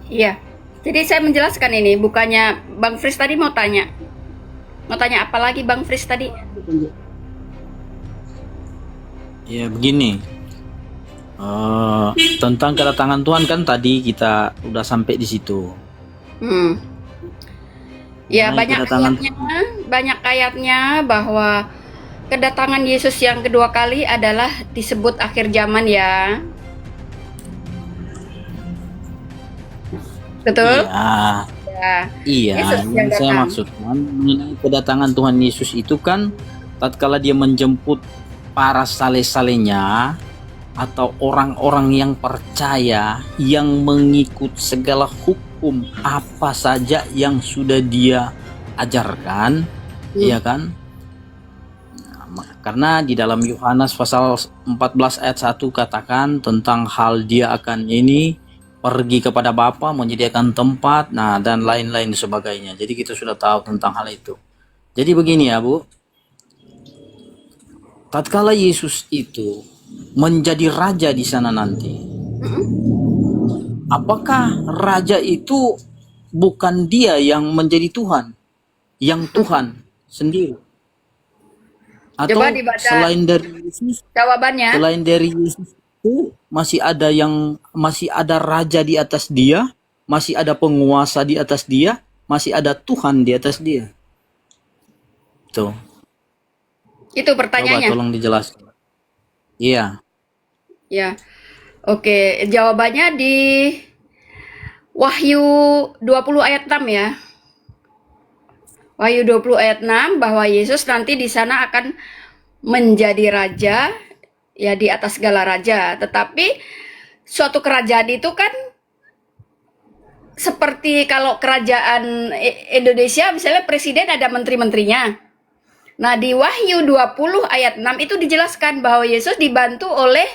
Iya. Jadi saya menjelaskan ini, bukannya Bang Fris tadi mau tanya. Mau tanya apa lagi Bang Fris tadi? Ya begini. Tentang kedatangan Tuhan kan tadi kita udah sampai di situ. Ya, Mengenai banyak ayatnya bahwa kedatangan Yesus yang kedua kali adalah disebut akhir zaman ya. Betul? Iya. Ya. Iya, Yesus yang yang saya datang. maksudkan mengenai kedatangan Tuhan Yesus itu kan tatkala dia menjemput para saleh-salehnya atau orang-orang yang percaya yang mengikut segala hukum apa saja yang sudah dia ajarkan, ya kan? Karena di dalam Yohanes pasal 14 ayat 1 katakan tentang hal dia akan ini pergi kepada Bapa menyediakan tempat, nah dan lain-lain sebagainya. Jadi kita sudah tahu tentang hal itu. Jadi begini ya Bu, tatkala Yesus itu menjadi raja di sana nanti, apakah raja itu bukan dia yang menjadi Tuhan, yang Tuhan sendiri? Atau Coba dibaca selain dari Yesus, jawabannya. selain dari Yesus itu masih ada raja di atas dia, masih ada penguasa di atas dia, masih ada Tuhan di atas dia. Tuh. Itu Coba pertanyaannya. tolong dijelaskan. Iya. Ya. Oke, jawabannya di Wahyu 20 ayat 6 ya. Wahyu 20 ayat 6 bahwa Yesus nanti di sana akan menjadi raja ya di atas segala raja. Tetapi suatu kerajaan itu kan seperti kalau kerajaan Indonesia misalnya presiden ada menteri-menterinya. Nah, di Wahyu 20 ayat 6 itu dijelaskan bahwa Yesus dibantu oleh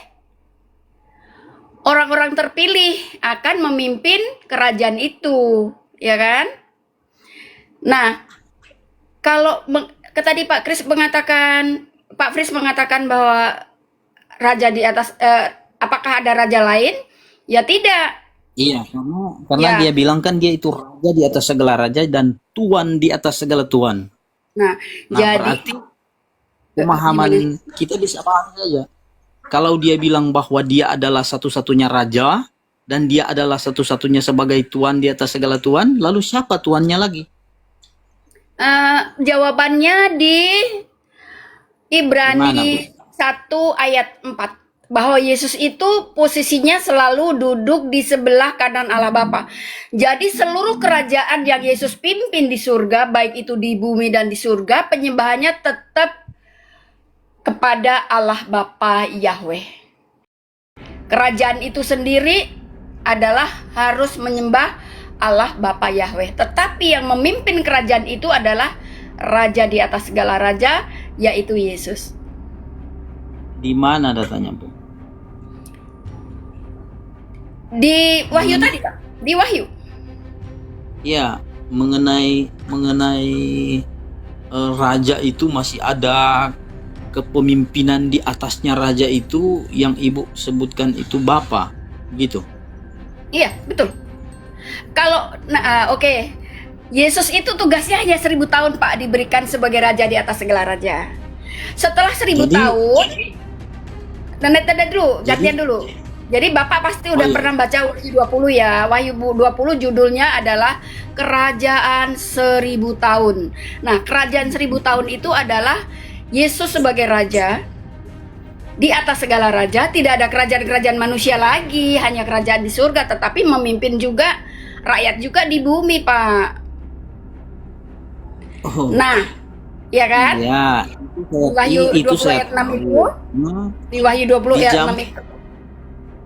orang-orang terpilih akan memimpin kerajaan itu, ya kan? Nah, kalau tadi Pak Fris mengatakan bahwa raja di atas apakah ada raja lain? Ya tidak. Iya, karena dia bilang kan dia itu raja di atas segala raja dan tuan di atas segala tuan. Nah, jadi berarti pemahaman kita bisa paham saja. Kalau dia bilang bahwa dia adalah satu-satunya raja dan dia adalah satu-satunya sebagai tuan di atas segala tuan, lalu siapa tuannya lagi? Jawabannya di Gimana, Bu? Ibrani 1 ayat 4 bahwa Yesus itu posisinya selalu duduk di sebelah kanan Allah Bapa. Jadi seluruh kerajaan yang Yesus pimpin di surga, baik itu di bumi dan di surga, penyembahannya tetap kepada Allah Bapa Yahweh. Kerajaan itu sendiri adalah harus menyembah Allah Bapa Yahweh. Tetapi yang memimpin kerajaan itu adalah Raja di atas segala raja, yaitu Yesus. Di mana datanya, Bu? Di Wahyu tadi, Kak. Di Wahyu. Ya, mengenai raja itu masih ada kepemimpinan di atasnya raja itu yang Ibu sebutkan itu Bapa, gitu. Iya, betul. Kalau oke. Yesus itu tugasnya hanya 1000 tahun, Pak, diberikan sebagai raja di atas segala raja. Setelah 1000 tahun, tanda dulu, gantian dulu. Jadi Bapak pasti udah pernah baca Wahyu 20 ya. Wahyu 20 judulnya adalah Kerajaan 1000 tahun. Nah, kerajaan 1000 tahun itu adalah Yesus sebagai raja di atas segala raja. Tidak ada kerajaan-kerajaan manusia lagi, hanya kerajaan di surga, tetapi memimpin juga rakyat juga di bumi, Pak. Nah, ya kan? Ya, Wahyu 20 ayat 6 itu, di Wahyu 20 ayat 6 itu.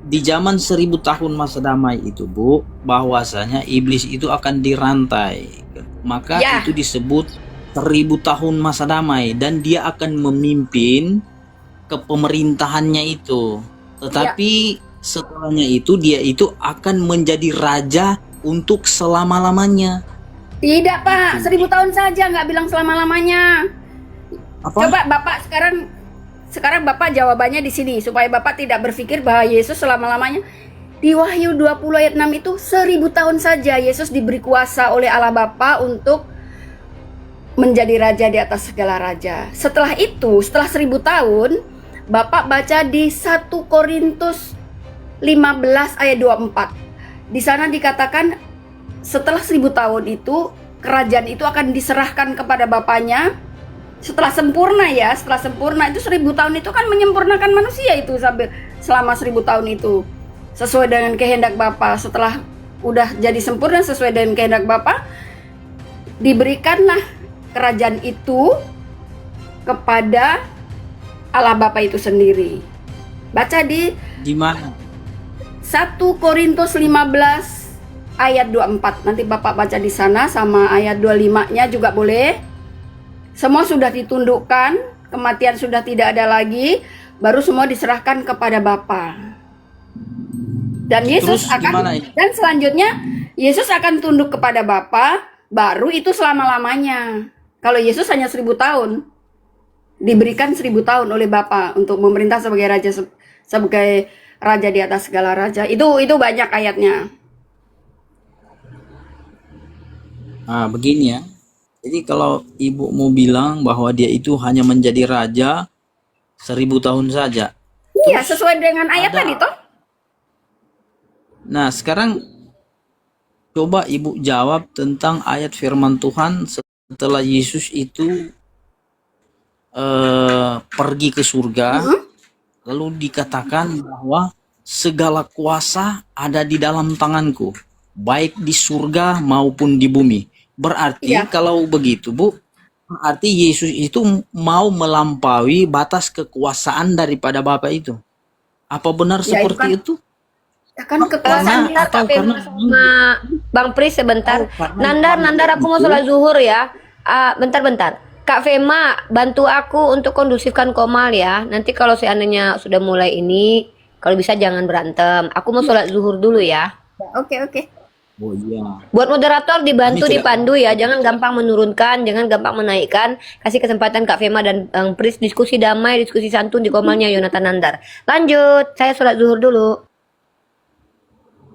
Di zaman 1000 tahun masa damai itu, Bu, bahwasanya iblis itu akan dirantai. Maka itu disebut 1000 tahun masa damai dan dia akan memimpin kepemerintahannya itu. Tetapi setelahnya itu dia itu akan menjadi raja untuk selama-lamanya. Tidak, Pak, 1000 tahun saja, nggak bilang selama-lamanya. Coba Bapak sekarang Bapak jawabannya di sini supaya Bapak tidak berpikir bahwa Yesus selama-lamanya. Di Wahyu 20 ayat 6 itu 1000 tahun saja Yesus diberi kuasa oleh Allah Bapa untuk menjadi raja di atas segala raja. Setelah itu, setelah 1000 tahun, Bapak baca di 1 Korintus 15 ayat 24. Di sana dikatakan setelah 1000 tahun itu kerajaan itu akan diserahkan kepada Bapaknya setelah sempurna ya. Setelah sempurna itu 1000 tahun itu kan menyempurnakan manusia itu sampai selama 1000 tahun itu sesuai dengan kehendak Bapa. Setelah udah jadi sempurna sesuai dengan kehendak Bapa, diberikanlah kerajaan itu kepada Allah Bapa itu sendiri. Baca di mana? 1 Korintus 15 ayat 24. Nanti Bapak baca di sana sama ayat 25-nya juga boleh. Semua sudah ditundukkan, kematian sudah tidak ada lagi, baru semua diserahkan kepada Bapa. Dan Yesus dan selanjutnya Yesus akan tunduk kepada Bapa, baru itu selama-lamanya. Kalau Yesus hanya 1000 tahun, diberikan 1000 tahun oleh Bapa untuk memerintah sebagai raja di atas segala raja. Itu banyak ayatnya. Nah, begini ya. Jadi kalau Ibu mau bilang bahwa dia itu hanya menjadi raja 1000 tahun saja. Iya, sesuai dengan ayat tadi toh. Nah, sekarang coba Ibu jawab tentang ayat firman Tuhan setelah Yesus itu pergi ke surga, lalu dikatakan bahwa segala kuasa ada di dalam tanganku, baik di surga maupun di bumi. Berarti kalau begitu, Bu, berarti Yesus itu mau melampaui batas kekuasaan daripada Bapa itu. Apa benar seperti itu? Kan kekuasaan sama Bang Pris sebentar. Nandar aku mau sholat zuhur ya. Bentar. Kak Fema, bantu aku untuk kondusifkan Komal ya. Nanti kalau seandainya sudah mulai ini, kalau bisa jangan berantem. Aku mau sholat zuhur dulu ya. Oke. Oh iya. Buat moderator dibantu dipandu ya, jangan gampang menurunkan, jangan gampang menaikkan. Kasih kesempatan Kak Fema dan Bang Pris diskusi damai, diskusi santun di Komalnya Yonatan Nandar. Lanjut, saya sholat zuhur dulu.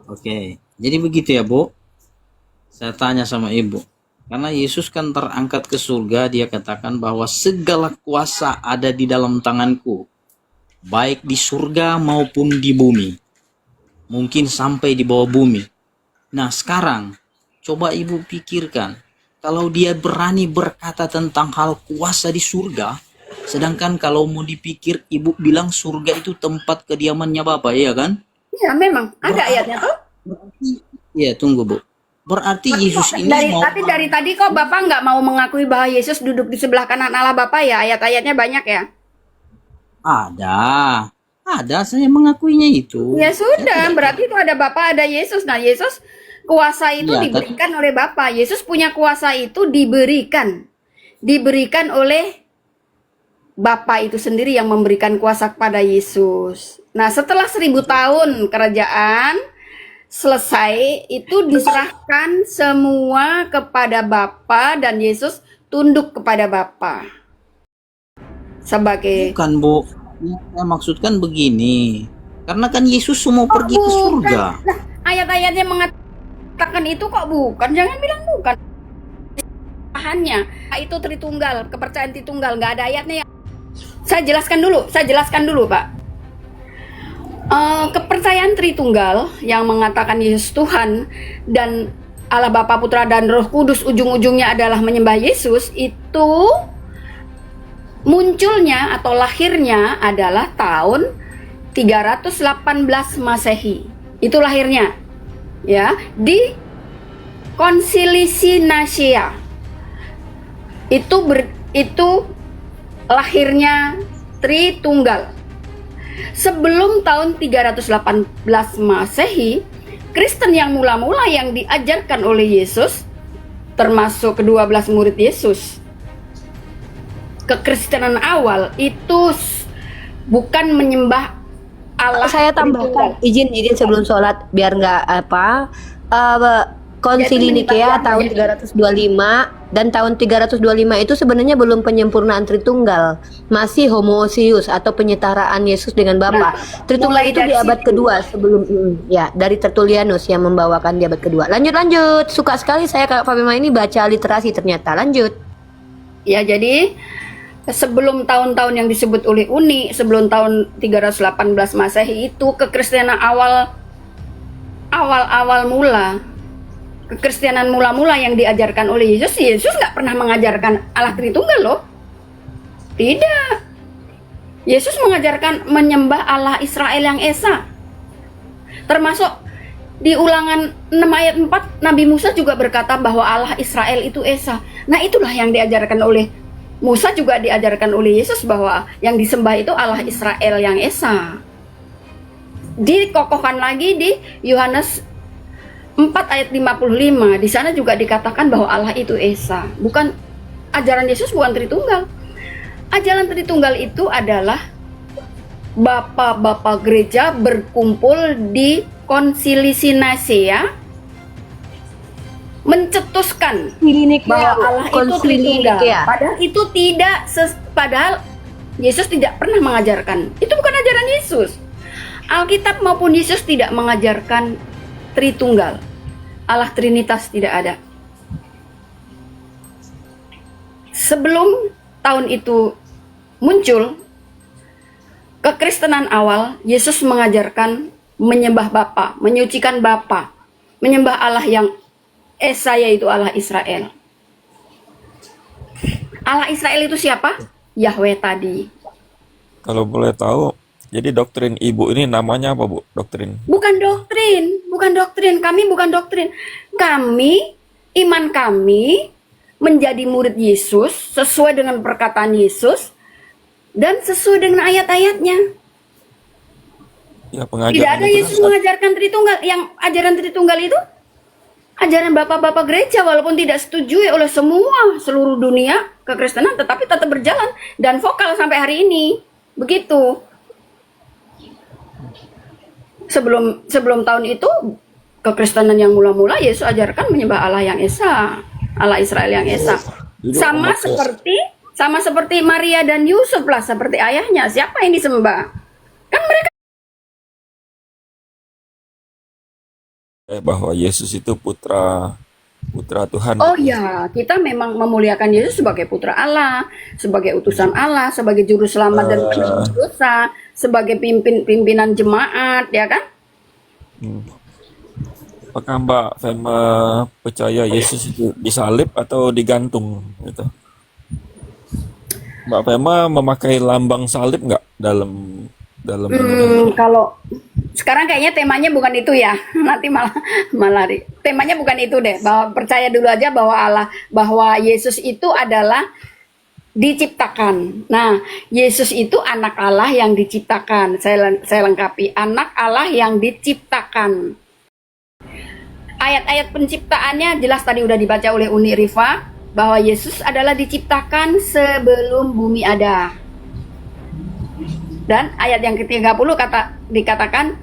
Oke, jadi begitu ya, Bu. Saya tanya sama Ibu. Karena Yesus kan terangkat ke surga, dia katakan bahwa segala kuasa ada di dalam tanganku, baik di surga maupun di bumi. Mungkin sampai di bawah bumi. Nah, sekarang coba Ibu pikirkan, Kalau dia berani berkata tentang hal kuasa di surga, sedangkan kalau mau dipikir ibu bilang surga itu tempat kediamannya Bapa, ya kan? Ya memang ada ayatnya tuh. Ya, tunggu Bu. Berarti Yesus ini mau Tapi dari tadi kok Bapak nggak mau mengakui bahwa Yesus duduk di sebelah kanan Allah Bapa ya? Ayat-ayatnya banyak ya? ada saya mengakuinya itu. Ya sudah, berarti itu ada Bapa, ada Yesus. Nah, Yesus kuasa itu Ya, diberikan oleh Bapa. Yesus punya kuasa itu diberikan oleh Bapa itu sendiri yang memberikan kuasa kepada Yesus. Nah, setelah 1000 tahun kerajaan selesai, itu diserahkan semua kepada Bapa dan Yesus tunduk kepada Bapa. Sebagai Bukan Bu, yang saya maksudkan begini. Karena kan Yesus mau pergi ke surga. Nah, ayat-ayatnya mengatakan itu kok bukan. Jangan bilang bukan. Bahannya itu Tritunggal, kepercayaan Tritunggal, nggak ada ayatnya. Saya jelaskan dulu Pak. Kepercayaan Tritunggal yang mengatakan Yesus Tuhan dan Allah Bapa, Putra dan Roh Kudus ujung-ujungnya adalah menyembah Yesus, itu munculnya atau lahirnya adalah tahun 318 Masehi. Itu lahirnya. Ya, di Konsili Nicea. Itu lahirnya Tritunggal. Sebelum tahun 318 Masehi, Kristen yang mula-mula yang diajarkan oleh Yesus, termasuk ke-12 murid Yesus, kekristenan awal itu bukan menyembah Allah. Saya tambahkan izin sebelum sholat biar nggak Konsili Nikea tahun 325 dan tahun 325 itu sebenarnya belum penyempurnaan Tritunggal, masih homoousios atau penyetaraan Yesus dengan Bapa. Tritunggal itu di abad kedua sebelum dari Tertullianus yang membawakan di abad kedua. Lanjut. Suka sekali saya Kak Fabima ini baca literasi ternyata. Lanjut. Ya, jadi sebelum tahun-tahun yang disebut oleh Uni, sebelum tahun 318 Masehi itu kekristenan awal mula. Kekristenan mula-mula yang diajarkan oleh Yesus nggak pernah mengajarkan Allah Tritunggal loh. Tidak. Yesus mengajarkan menyembah Allah Israel yang Esa. Termasuk di Ulangan 6 ayat 4, Nabi Musa juga berkata bahwa Allah Israel itu Esa. Nah, itulah yang diajarkan oleh Musa, juga diajarkan oleh Yesus bahwa yang disembah itu Allah Israel yang Esa. Dikokohkan lagi di Yohanes 4 ayat 55, di sana juga dikatakan bahwa Allah itu Esa. Bukan, ajaran Yesus bukan Tritunggal. Ajaran Tritunggal itu adalah Bapak-bapak gereja berkumpul di Konsili Nicea mencetuskan bahwa Allah itu Tritunggal. Padahal itu padahal Yesus tidak pernah mengajarkan. Itu bukan ajaran Yesus. Alkitab maupun Yesus tidak mengajarkan Tritunggal. Allah Trinitas tidak ada. Sebelum tahun itu muncul, kekristenan awal, Yesus mengajarkan menyembah Bapa, menyucikan Bapa, menyembah Allah yang Esa, yaitu Allah Israel. Allah Israel itu siapa? Yahweh tadi. Kalau boleh tahu, jadi doktrin ibu ini namanya apa Bu? Doktrin? Bukan doktrin. Kami bukan doktrin. Iman kami menjadi murid Yesus sesuai dengan perkataan Yesus dan sesuai dengan ayat-ayatnya. Ya, Tidak ada Yesus mengajarkan Tritunggal. Yang ajaran Tritunggal itu ajaran bapak-bapak gereja, walaupun tidak setujui oleh seluruh dunia kekristenan, tetapi tetap berjalan dan vokal sampai hari ini. Begitu. Sebelum tahun itu, kekristenan yang mula-mula Yesus ajarkan menyembah Allah yang Esa, Allah Israel yang Esa. Sama seperti Maria dan Yusuf lah, seperti ayahnya. Siapa yang disembah? Kan mereka bahwa Yesus itu putra Tuhan. Oh ya, kita memang memuliakan Yesus sebagai putra Allah, sebagai utusan Allah, sebagai juru selamat dan penebus dosa, sebagai pimpinan jemaat, ya kan? Apakah Mbak Fema percaya Yesus itu disalib atau digantung gitu? Mbak Fema memakai lambang salib nggak dalam Kalau sekarang kayaknya temanya bukan itu ya. Nanti malah temanya bukan itu deh. Bahwa percaya dulu aja bahwa Yesus itu adalah diciptakan. Nah, Yesus itu anak Allah yang diciptakan. Saya lengkapi, anak Allah yang diciptakan. Ayat-ayat penciptaannya jelas tadi udah dibaca oleh Uni Rifa bahwa Yesus adalah diciptakan sebelum bumi ada. Dan ayat yang ke-30 dikatakan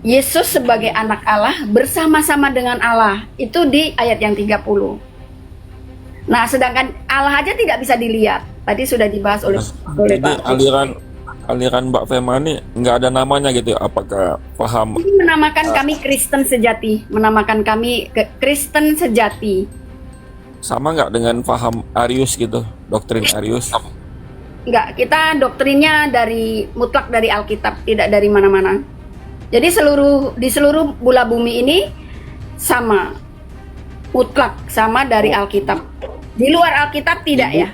Yesus sebagai anak Allah bersama-sama dengan Allah. Itu di ayat yang 30. Nah, sedangkan Allah aja tidak bisa dilihat. Tadi sudah dibahas oleh Jadi Pak. aliran Mbak Fema ini nggak ada namanya gitu ya? Apakah paham? Ini menamakan kami Kristen sejati, Kristen sejati. Sama nggak dengan paham Arius gitu, doktrin Arius? Enggak, kita doktrinnya mutlak dari Alkitab, tidak dari mana-mana. Jadi di seluruh bula bumi ini sama, mutlak sama dari Alkitab. Di luar Alkitab tidak ya?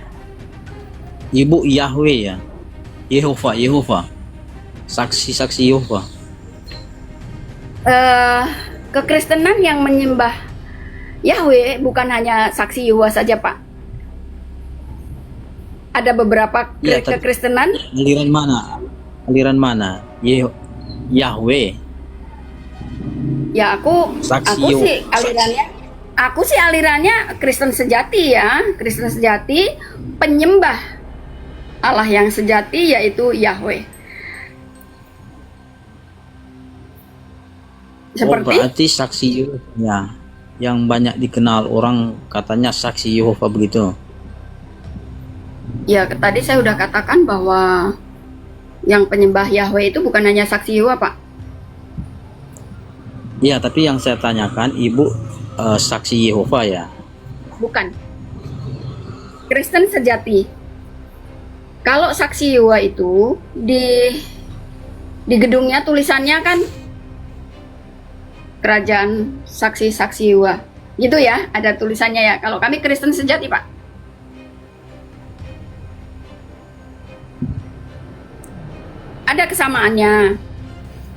Ibu Yahweh ya, Yehova, saksi Yehova. Kekristenan yang menyembah Yahweh bukan hanya saksi Yehova saja, Pak. Ada beberapa kekristenan. Aliran mana? Yahweh. Ya aku sih alirannya Kristen sejati ya, Kristen sejati, penyembah Allah yang sejati yaitu Yahweh. Berarti saksi Yehova ya, yang banyak dikenal orang katanya saksi Yehova begitu. Ya tadi saya udah katakan bahwa yang penyembah Yahweh itu bukan hanya saksi Yehova, Pak. Iya, tapi yang saya tanyakan Ibu saksi Yehova ya? Bukan. Kristen sejati. Kalau saksi Yehova itu di gedungnya tulisannya kan Kerajaan Saksi-Saksi Yehova. Gitu ya, ada tulisannya ya. Kalau kami Kristen sejati, Pak. Ada kesamaannya.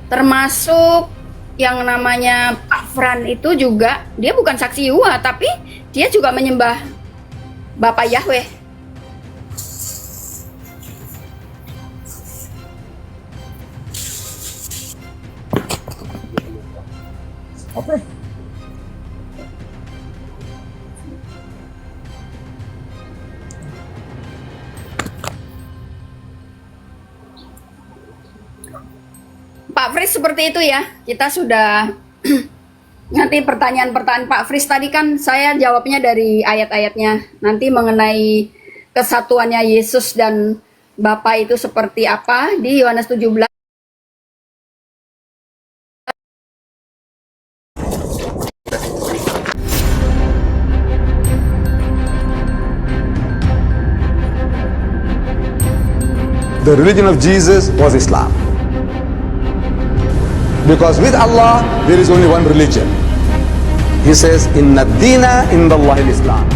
Termasuk yang namanya Pak Fran itu juga, dia bukan saksi Yehova, tapi dia juga menyembah Bapak Yahweh. Oke. Pak Fris seperti itu ya. Kita sudah nanti pertanyaan-pertanyaan Pak Fris tadi kan saya jawabnya dari ayat-ayatnya. Nanti mengenai kesatuannya Yesus dan Bapa itu seperti apa di Yohanes 17. The religion of Jesus was Islam. Because with Allah, there is only one religion. He says, Inna dina inda Allahil Islam.